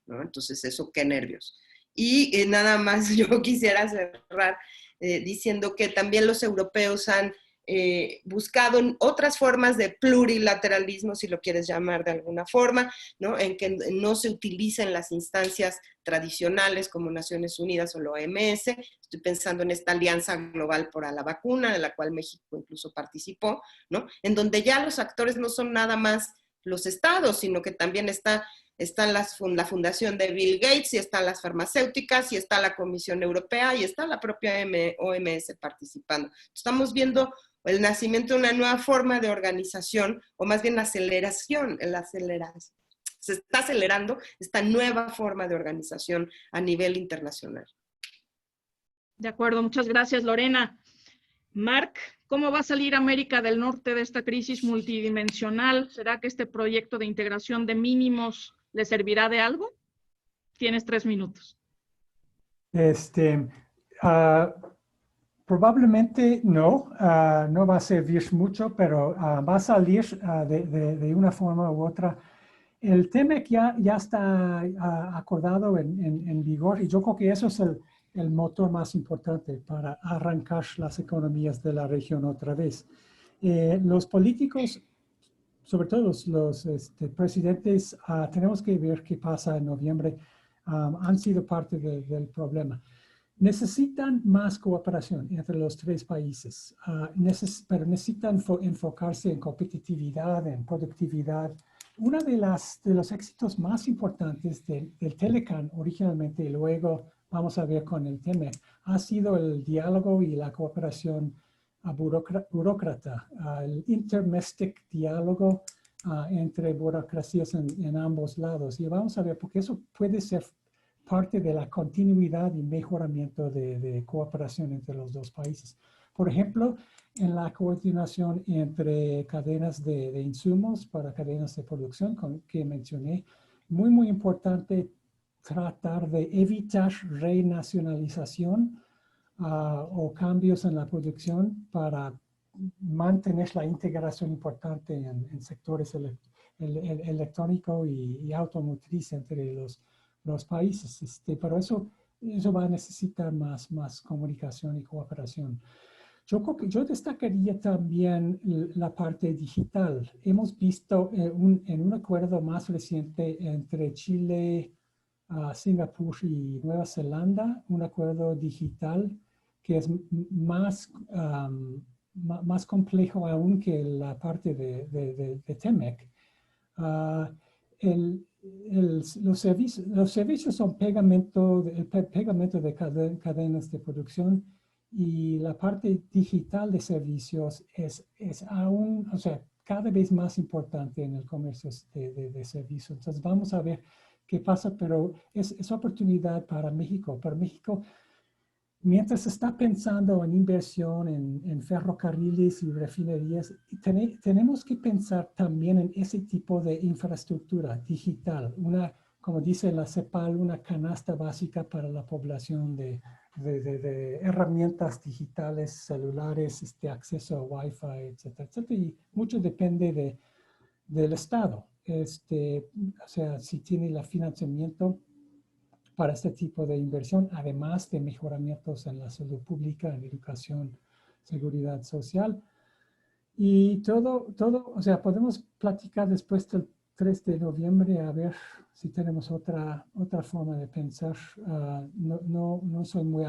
¿no? Entonces eso, qué nervios. Y nada más yo quisiera cerrar diciendo que también los europeos han buscado otras formas de plurilateralismo, si lo quieres llamar de alguna forma, ¿no? En que no se utilicen las instancias tradicionales como Naciones Unidas o la OMS. Estoy pensando en esta alianza global por la vacuna, de la cual México incluso participó, ¿no? En donde ya los actores no son nada más los estados, sino que también está la fundación de Bill Gates, y están las farmacéuticas, y está la Comisión Europea, y está la propia OMS participando. Estamos viendo el nacimiento de una nueva forma de organización, o más bien aceleración. Se está acelerando esta nueva forma de organización a nivel internacional. De acuerdo, muchas gracias, Lorena. Marc, ¿cómo va a salir América del Norte de esta crisis multidimensional? ¿Será que este proyecto de integración de mínimos le servirá de algo? Tienes 3 minutos. Probablemente no va a servir mucho, pero va a salir de una forma u otra. El tema que ya está acordado en vigor, y yo creo que eso es el motor más importante para arrancar las economías de la región otra vez. Los políticos, sobre todo los presidentes, tenemos que ver qué pasa en noviembre, han sido parte del problema. necesitan más cooperación entre los tres países, pero necesitan enfocarse en competitividad, en productividad. Uno de los éxitos más importantes del Telecan originalmente, y luego vamos a ver con el TEMEC, ha sido el diálogo y la cooperación burócrata, el intermestic diálogo entre burocracias en ambos lados. Y vamos a ver, porque eso puede ser parte de la continuidad y mejoramiento de cooperación entre los dos países. Por ejemplo, en la coordinación entre cadenas de insumos para cadenas de producción que mencioné, muy importante tratar de evitar renacionalización o cambios en la producción para mantener la integración importante en sectores electrónico y automotriz entre los países. Pero eso va a necesitar más comunicación y cooperación. Yo destacaría también la parte digital. Hemos visto en un acuerdo más reciente entre Chile, Singapur y Nueva Zelanda, un acuerdo digital que es más complejo aún que la parte de TEMEC. Los servicios son pegamento de cadenas de producción, y la parte digital de servicios es aún, o sea, cada vez más importante en el comercio de servicios. Entonces vamos a ver qué pasa, pero es oportunidad para México. Para México, mientras está pensando en inversión en ferrocarriles y refinerías, tenemos que pensar también en ese tipo de infraestructura digital, como dice la CEPAL, una canasta básica para la población de herramientas digitales, celulares, acceso a Wi-Fi, etcétera, etcétera. Y mucho depende del Estado. O sea, si tiene el financiamiento para este tipo de inversión, además de mejoramientos en la salud pública, en educación, seguridad social. Y todo, o sea, podemos platicar después del 3 de noviembre a ver si tenemos otra forma de pensar. No soy muy,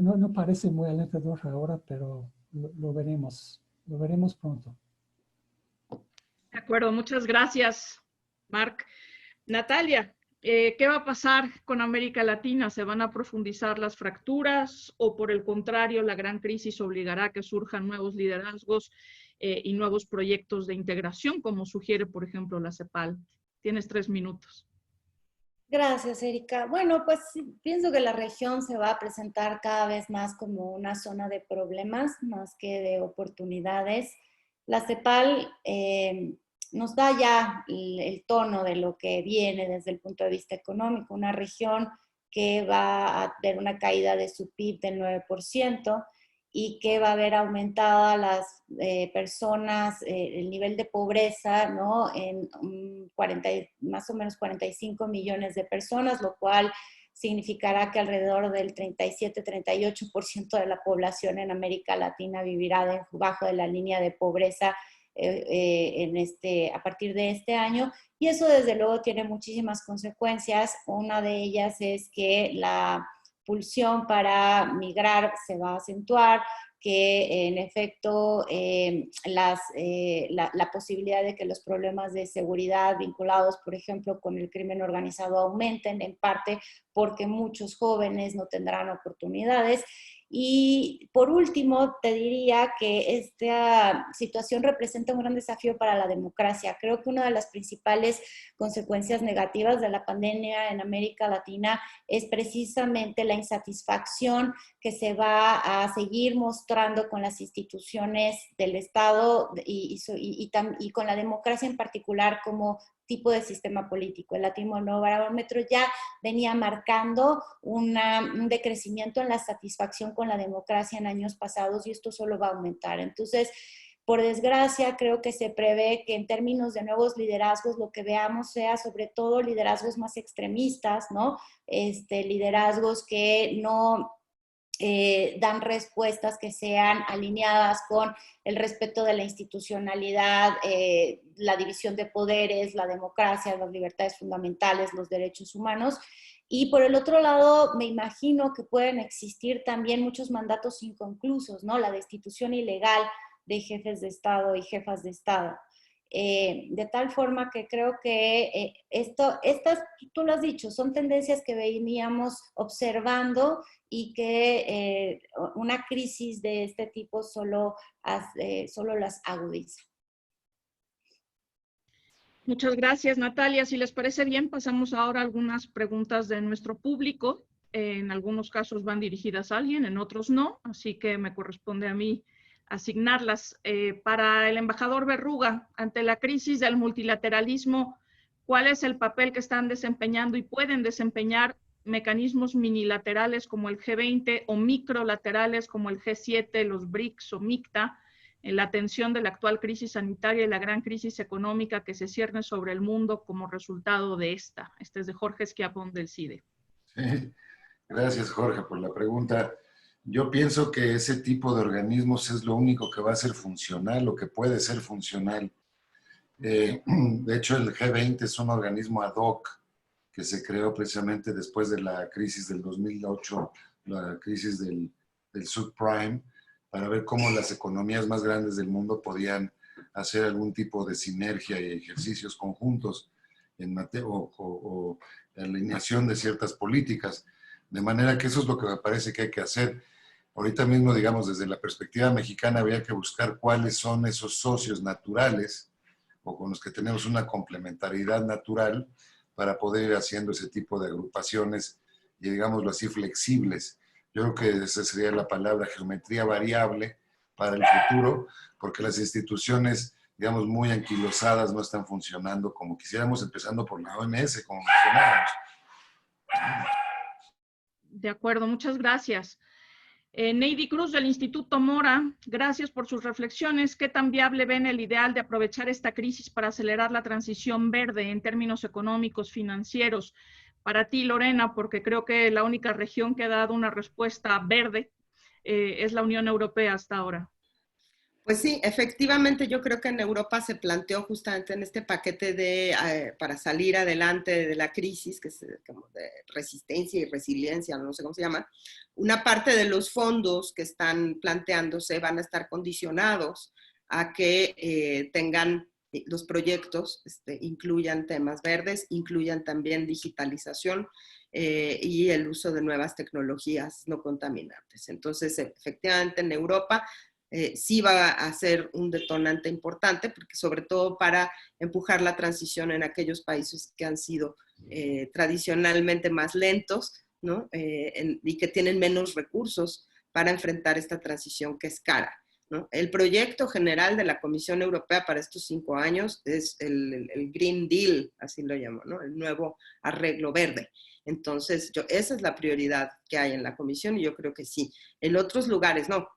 no parece muy alentador ahora, pero lo veremos pronto. De acuerdo, muchas gracias, Marc. Natalia, ¿qué va a pasar con América Latina? ¿Se van a profundizar las fracturas o por el contrario la gran crisis obligará a que surjan nuevos liderazgos y nuevos proyectos de integración, como sugiere, por ejemplo, la CEPAL? Tienes 3 minutos. Gracias, Erika. Bueno, pues pienso que la región se va a presentar cada vez más como una zona de problemas más que de oportunidades. La CEPAL nos da ya el tono de lo que viene desde el punto de vista económico, una región que va a tener una caída de su PIB del 9% y que va a ver aumentada las personas, el nivel de pobreza, ¿no? En más o menos 45 millones de personas, lo cual significará que alrededor del 37-38% de la población en América Latina vivirá debajo de la línea de pobreza a partir de este año, y eso desde luego tiene muchísimas consecuencias. Una de ellas es que la pulsión para migrar se va a acentuar, que en efecto la posibilidad de que los problemas de seguridad vinculados, por ejemplo, con el crimen organizado aumenten, en parte porque muchos jóvenes no tendrán oportunidades. Y por último, te diría que esta situación representa un gran desafío para la democracia. Creo que una de las principales consecuencias negativas de la pandemia en América Latina es precisamente la insatisfacción que se va a seguir mostrando con las instituciones del Estado y con la democracia en particular como tipo de sistema político. El Latinobarómetro ya venía marcando un decrecimiento en la satisfacción con la democracia en años pasados, y esto solo va a aumentar. Entonces, por desgracia, creo que se prevé que en términos de nuevos liderazgos lo que veamos sea sobre todo liderazgos más extremistas, ¿no? Liderazgos que no dan respuestas que sean alineadas con el respeto de la institucionalidad, la división de poderes, la democracia, las libertades fundamentales, los derechos humanos. Y por el otro lado, me imagino que pueden existir también muchos mandatos inconclusos, ¿no? La destitución ilegal de jefes de Estado y jefas de Estado. De tal forma que creo que estas, tú lo has dicho, son tendencias que veníamos observando y que una crisis de este tipo solo las agudiza. Muchas gracias, Natalia. Si les parece bien, pasamos ahora a algunas preguntas de nuestro público. En algunos casos van dirigidas a alguien, en otros no, así que me corresponde a mí asignarlas. Para el embajador Berruga, ante la crisis del multilateralismo, ¿cuál es el papel que están desempeñando y pueden desempeñar mecanismos minilaterales como el G20 o microlaterales como el G7, los BRICS o MICTA, en la atención de la actual crisis sanitaria y la gran crisis económica que se cierne sobre el mundo como resultado de esta? Este es de Jorge Schiavone del CIDE. Sí. Gracias, Jorge, por la pregunta. Yo pienso que ese tipo de organismos es lo único que va a ser funcional, o que puede ser funcional. De hecho, el G20 es un organismo ad hoc que se creó precisamente después de la crisis del 2008, la crisis del subprime, para ver cómo las economías más grandes del mundo podían hacer algún tipo de sinergia y ejercicios conjuntos en o alineación de ciertas políticas. De manera que eso es lo que me parece que hay que hacer. Ahorita mismo, digamos, desde la perspectiva mexicana, habría que buscar cuáles son esos socios naturales o con los que tenemos una complementariedad natural para poder ir haciendo ese tipo de agrupaciones y, digámoslo así, flexibles. Yo creo que esa sería la palabra, geometría variable para el futuro, porque las instituciones, digamos, muy anquilosadas no están funcionando como quisiéramos, empezando por la OMS, como mencionábamos. De acuerdo, muchas gracias. Neidy Cruz del Instituto Mora, gracias por sus reflexiones. ¿Qué tan viable ven el ideal de aprovechar esta crisis para acelerar la transición verde en términos económicos, financieros? Para ti, Lorena, porque creo que la única región que ha dado una respuesta verde es la Unión Europea hasta ahora. Pues sí, efectivamente yo creo que en Europa se planteó justamente en este paquete para salir adelante de la crisis, que es como de resistencia y resiliencia, no sé cómo se llama, una parte de los fondos que están planteándose van a estar condicionados a que tengan los proyectos, incluyan temas verdes, incluyan también digitalización y el uso de nuevas tecnologías no contaminantes. Entonces, efectivamente en Europa sí va a ser un detonante importante, porque sobre todo para empujar la transición en aquellos países que han sido tradicionalmente más lentos, ¿no? Y que tienen menos recursos para enfrentar esta transición que es cara, ¿no? El proyecto general de la Comisión Europea para estos 5 años es el Green Deal, así lo llamo, ¿no? El nuevo arreglo verde. Entonces, esa es la prioridad que hay en la Comisión y yo creo que sí. En otros lugares no.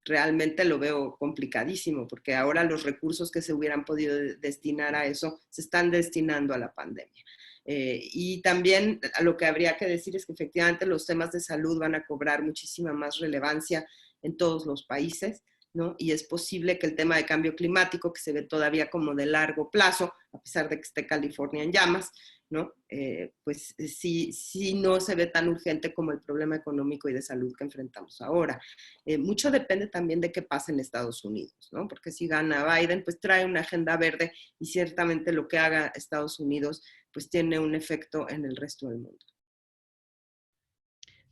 Realmente lo veo complicadísimo, porque ahora los recursos que se hubieran podido destinar a eso se están destinando a la pandemia. Y también lo que habría que decir es que efectivamente los temas de salud van a cobrar muchísima más relevancia en todos los países, ¿no? Y es posible que el tema de cambio climático, que se ve todavía como de largo plazo, a pesar de que esté California en llamas, ¿no? Pues sí no se ve tan urgente como el problema económico y de salud que enfrentamos ahora. Mucho depende también de qué pasa en Estados Unidos, ¿no? Porque si gana Biden, pues trae una agenda verde y ciertamente lo que haga Estados Unidos, pues tiene un efecto en el resto del mundo.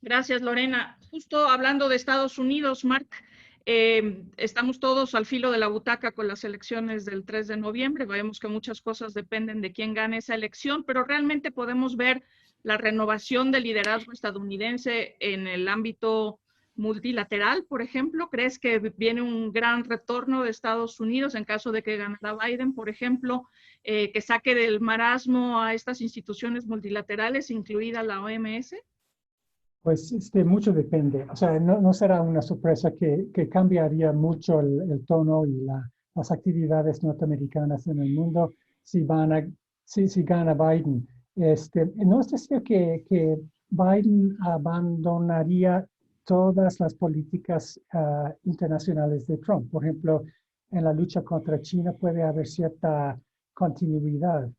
Gracias, Lorena. Justo hablando de Estados Unidos, Marc, estamos todos al filo de la butaca con las elecciones del 3 de noviembre. Vemos que muchas cosas dependen de quién gane esa elección, pero realmente podemos ver la renovación del liderazgo estadounidense en el ámbito multilateral, por ejemplo. ¿Crees que viene un gran retorno de Estados Unidos en caso de que ganara Biden, por ejemplo, que saque del marasmo a estas instituciones multilaterales, incluida la OMS? Pues mucho depende. O sea, no será una sorpresa que cambiaría mucho el tono y las actividades norteamericanas en el mundo si gana Biden. No es decir que Biden abandonaría todas las políticas internacionales de Trump. Por ejemplo, en la lucha contra China puede haber cierta continuidad.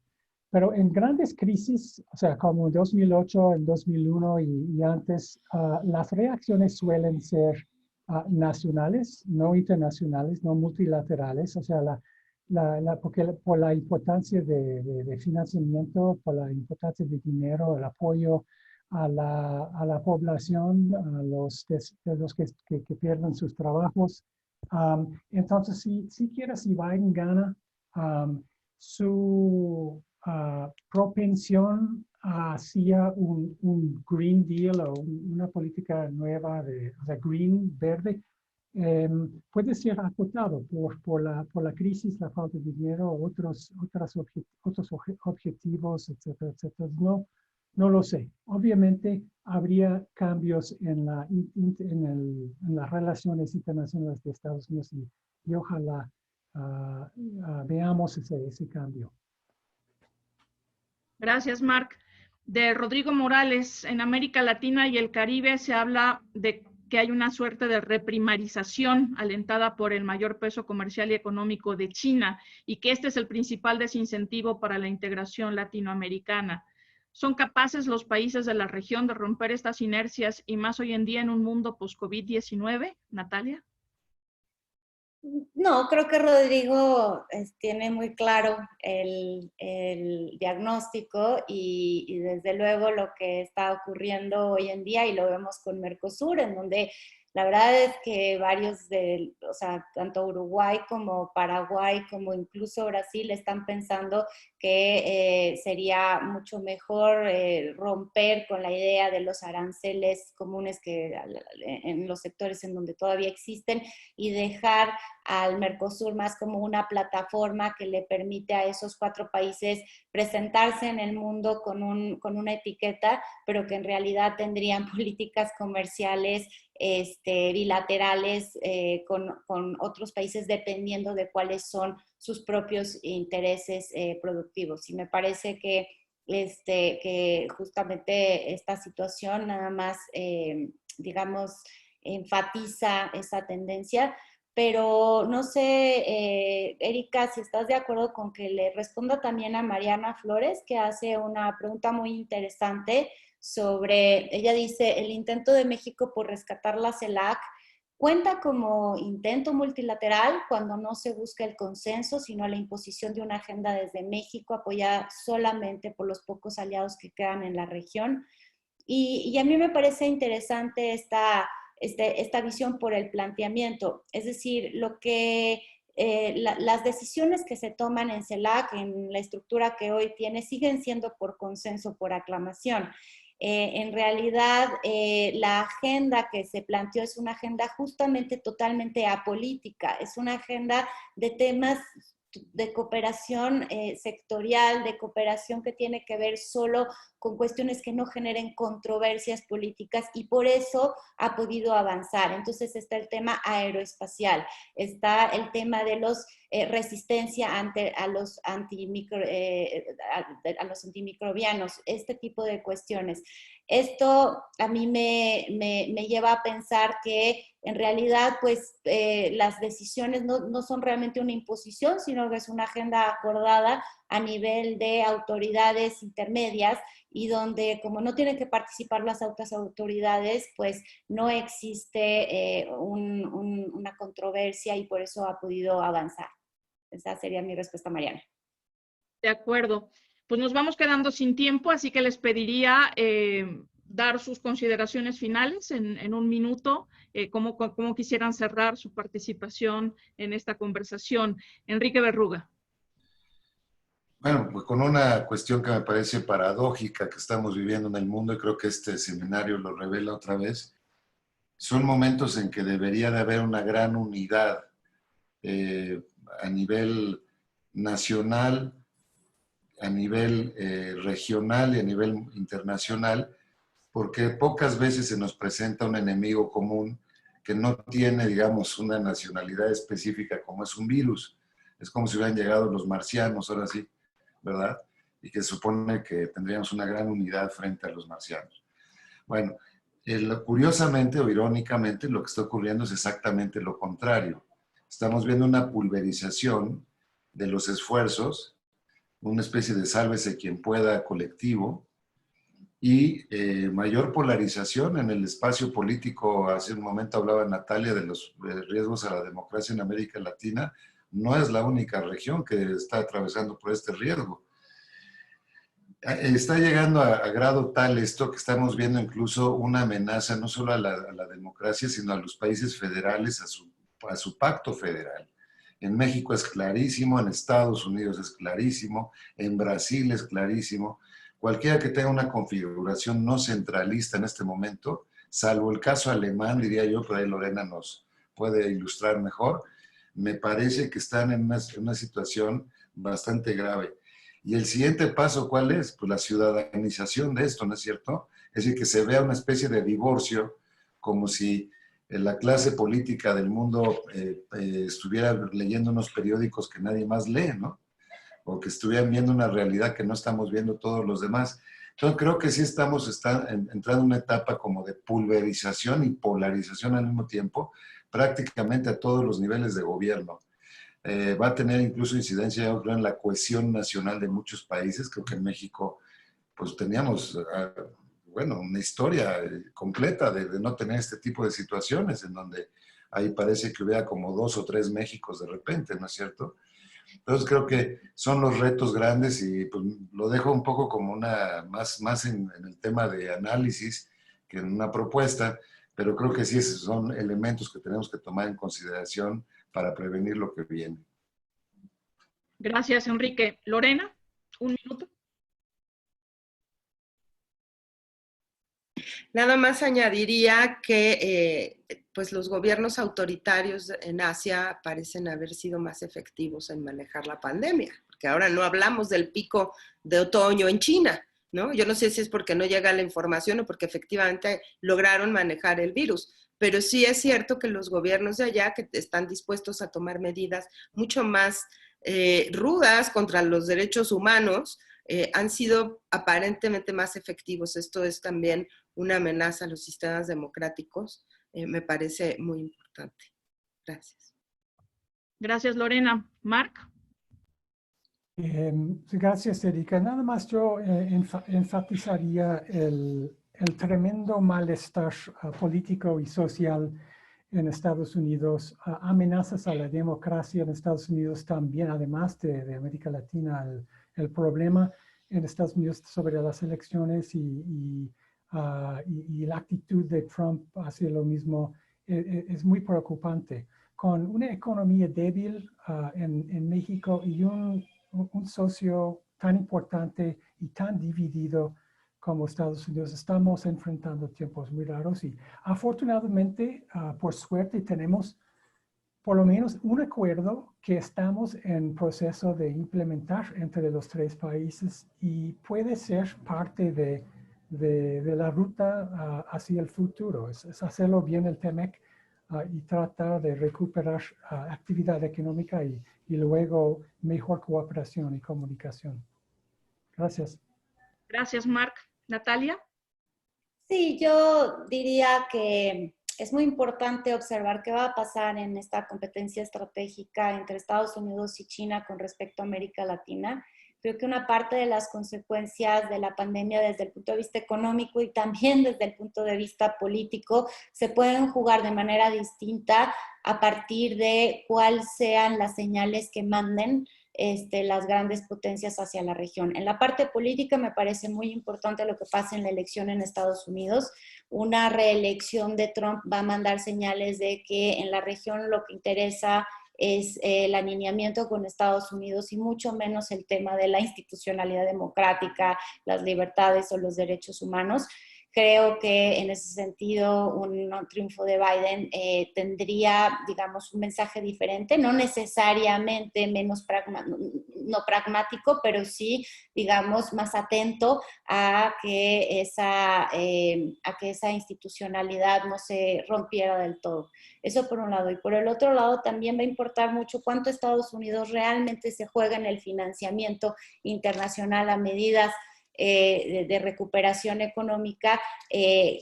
Pero en grandes crisis, o sea, como en 2008, en 2001 y antes, las reacciones suelen ser nacionales, no internacionales, no multilaterales. O sea, porque por la importancia de financiamiento, por la importancia de dinero, el apoyo a la población, a los que pierden sus trabajos. Entonces, si Biden gana, su propensión hacia un Green Deal o una política nueva o sea, green, verde, puede ser acotado por la crisis, la falta de dinero, otros objetivos, etcétera, etcétera. No lo sé. Obviamente habría cambios en las relaciones internacionales de Estados Unidos y ojalá veamos ese cambio. Gracias, Marc. De Rodrigo Morales, en América Latina y el Caribe se habla de que hay una suerte de reprimarización alentada por el mayor peso comercial y económico de China y que este es el principal desincentivo para la integración latinoamericana. ¿Son capaces los países de la región de romper estas inercias y más hoy en día en un mundo post-COVID-19? Natalia. No, creo que Rodrigo tiene muy claro el diagnóstico y desde luego lo que está ocurriendo hoy en día, y lo vemos con Mercosur, en donde la verdad es que varios o sea, tanto Uruguay como Paraguay, como incluso Brasil, están pensando que sería mucho mejor romper con la idea de los aranceles comunes que en los sectores en donde todavía existen y dejar al Mercosur más como una plataforma que le permite a esos 4 países presentarse en el mundo con una etiqueta, pero que en realidad tendrían políticas comerciales bilaterales con otros países dependiendo de cuáles son sus propios intereses productivos. Y me parece que justamente esta situación nada más, digamos, enfatiza esa tendencia. Pero no sé, Erika, si estás de acuerdo con que le responda también a Mariana Flores, que hace una pregunta muy interesante sobre, ella dice, el intento de México por rescatar la CELAC cuenta como intento multilateral cuando no se busca el consenso, sino la imposición de una agenda desde México apoyada solamente por los pocos aliados que quedan en la región. Y a mí me parece interesante esta visión por el planteamiento, es decir, las decisiones que se toman en CELAC, en la estructura que hoy tiene, siguen siendo por consenso, por aclamación. En realidad, la agenda que se planteó es una agenda justamente totalmente apolítica, es una agenda de temas de cooperación sectorial, de cooperación que tiene que ver solo con cuestiones que no generen controversias políticas, y por eso ha podido avanzar. Entonces está el tema aeroespacial, está el tema de los resistencia a los antimicrobianos, este tipo de cuestiones. Esto a mí me lleva a pensar que en realidad pues las decisiones no son realmente una imposición, sino que es una agenda acordada a nivel de autoridades intermedias, y donde como no tienen que participar las otras autoridades, pues no existe una controversia y por eso ha podido avanzar. Esa sería mi respuesta, Mariana. De acuerdo. Pues nos vamos quedando sin tiempo, así que les pediría dar sus consideraciones finales en un minuto, cómo quisieran cerrar su participación en esta conversación. Enrique Berruga. Bueno, pues con una cuestión que me parece paradójica que estamos viviendo en el mundo, y creo que este seminario lo revela otra vez, son momentos en que debería de haber una gran unidad a nivel nacional, a nivel regional y a nivel internacional, porque pocas veces se nos presenta un enemigo común que no tiene, digamos, una nacionalidad específica como es un virus. Es como si hubieran llegado los marcianos, ahora sí, ¿verdad? Y que se supone que tendríamos una gran unidad frente a los marcianos. Bueno, curiosamente o irónicamente lo que está ocurriendo es exactamente lo contrario. Estamos viendo una pulverización de los esfuerzos una especie de sálvese quien pueda colectivo y mayor polarización en el espacio político. Hace un momento hablaba Natalia de los riesgos a la democracia en América Latina. No es la única región que está atravesando por este riesgo. Está llegando a grado tal esto que estamos viendo incluso una amenaza no solo a la democracia, sino a los países federales, a su pacto federal. En México es clarísimo, en Estados Unidos es clarísimo, en Brasil es clarísimo. Cualquiera que tenga una configuración no centralista en este momento, salvo el caso alemán, diría yo, por ahí Lorena nos puede ilustrar mejor, me parece que están en una situación bastante grave. Y el siguiente paso, ¿cuál es? Pues la ciudadanización de esto, ¿no es cierto? Es decir, que se vea una especie de divorcio, como si la clase política del mundo estuviera leyendo unos periódicos que nadie más lee, ¿no? O que estuvieran viendo una realidad que no estamos viendo todos los demás. Entonces creo que sí estamos entrando en una etapa como de pulverización y polarización al mismo tiempo, prácticamente a todos los niveles de gobierno. Va a tener incluso incidencia, yo creo, en la cohesión nacional de muchos países. Creo que en México pues teníamos, bueno, una historia completa de no tener este tipo de situaciones en donde ahí parece que hubiera como 2 o 3 Méxicos de repente, ¿no es cierto? Entonces creo que son los retos grandes y pues lo dejo un poco como más en el tema de análisis que en una propuesta, pero creo que sí son elementos que tenemos que tomar en consideración para prevenir lo que viene. Gracias, Enrique. Lorena, un minuto. Nada más añadiría que pues los gobiernos autoritarios en Asia parecen haber sido más efectivos en manejar la pandemia, porque ahora no hablamos del pico de otoño en China, ¿no? Yo no sé si es porque no llega la información o porque efectivamente lograron manejar el virus, pero sí es cierto que los gobiernos de allá que están dispuestos a tomar medidas mucho más rudas contra los derechos humanos, han sido aparentemente más efectivos. Esto es también una amenaza a los sistemas democráticos. Me parece muy importante. Gracias. Gracias, Lorena. Marc. Gracias, Erika. Nada más yo enfatizaría el tremendo malestar político y social en Estados Unidos, amenazas a la democracia en Estados Unidos también, además de América Latina, el problema en Estados Unidos sobre las elecciones y la actitud de Trump hacia lo mismo es muy preocupante. Con una economía débil en México y un socio tan importante y tan dividido como Estados Unidos, estamos enfrentando tiempos muy raros y afortunadamente, por suerte, tenemos por lo menos un acuerdo que estamos en proceso de implementar entre los 3 países y puede ser parte de la ruta hacia el futuro. Es hacerlo bien el TEMEC y tratar de recuperar actividad económica y luego mejor cooperación y comunicación. Gracias. Gracias, Marc. Natalia. Sí, yo diría que es muy importante observar qué va a pasar en esta competencia estratégica entre Estados Unidos y China con respecto a América Latina. Creo que una parte de las consecuencias de la pandemia desde el punto de vista económico y también desde el punto de vista político se pueden jugar de manera distinta a partir de cuáles sean las señales que manden las grandes potencias hacia la región. En la parte política me parece muy importante lo que pasa en la elección en Estados Unidos. Una reelección de Trump va a mandar señales de que en la región lo que interesa es el alineamiento con Estados Unidos y mucho menos el tema de la institucionalidad democrática, las libertades o los derechos humanos. Creo que en ese sentido un triunfo de Biden tendría, digamos, un mensaje diferente, no necesariamente menos no pragmático, pero sí, digamos, más atento a que esa institucionalidad no se rompiera del todo. Eso por un lado. Y por el otro lado también va a importar mucho cuánto Estados Unidos realmente se juega en el financiamiento internacional a medidas de recuperación económica,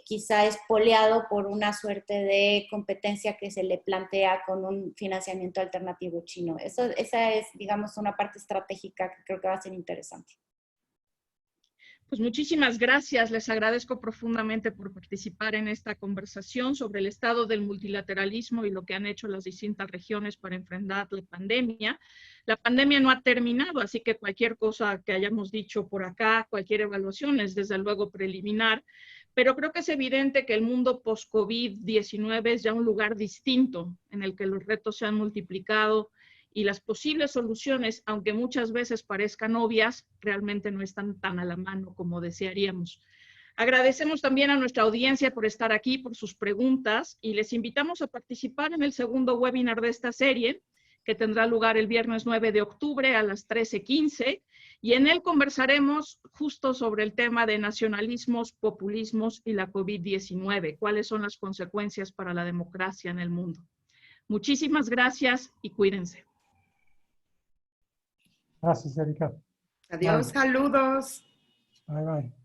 quizá espoleado por una suerte de competencia que se le plantea con un financiamiento alternativo chino. Esa es, digamos, una parte estratégica que creo que va a ser interesante. Pues muchísimas gracias. Les agradezco profundamente por participar en esta conversación sobre el estado del multilateralismo y lo que han hecho las distintas regiones para enfrentar la pandemia. La pandemia no ha terminado, así que cualquier cosa que hayamos dicho por acá, cualquier evaluación es desde luego preliminar, pero creo que es evidente que el mundo post-COVID-19 es ya un lugar distinto en el que los retos se han multiplicado y las posibles soluciones, aunque muchas veces parezcan obvias, realmente no están tan a la mano como desearíamos. Agradecemos también a nuestra audiencia por estar aquí, por sus preguntas, y les invitamos a participar en el segundo webinar de esta serie, que tendrá lugar el viernes 9 de octubre a las 13:15, y en él conversaremos justo sobre el tema de nacionalismos, populismos y la COVID-19, cuáles son las consecuencias para la democracia en el mundo. Muchísimas gracias y cuídense. Gracias, Erika. Adiós, Bye. saludos. Bye, bye.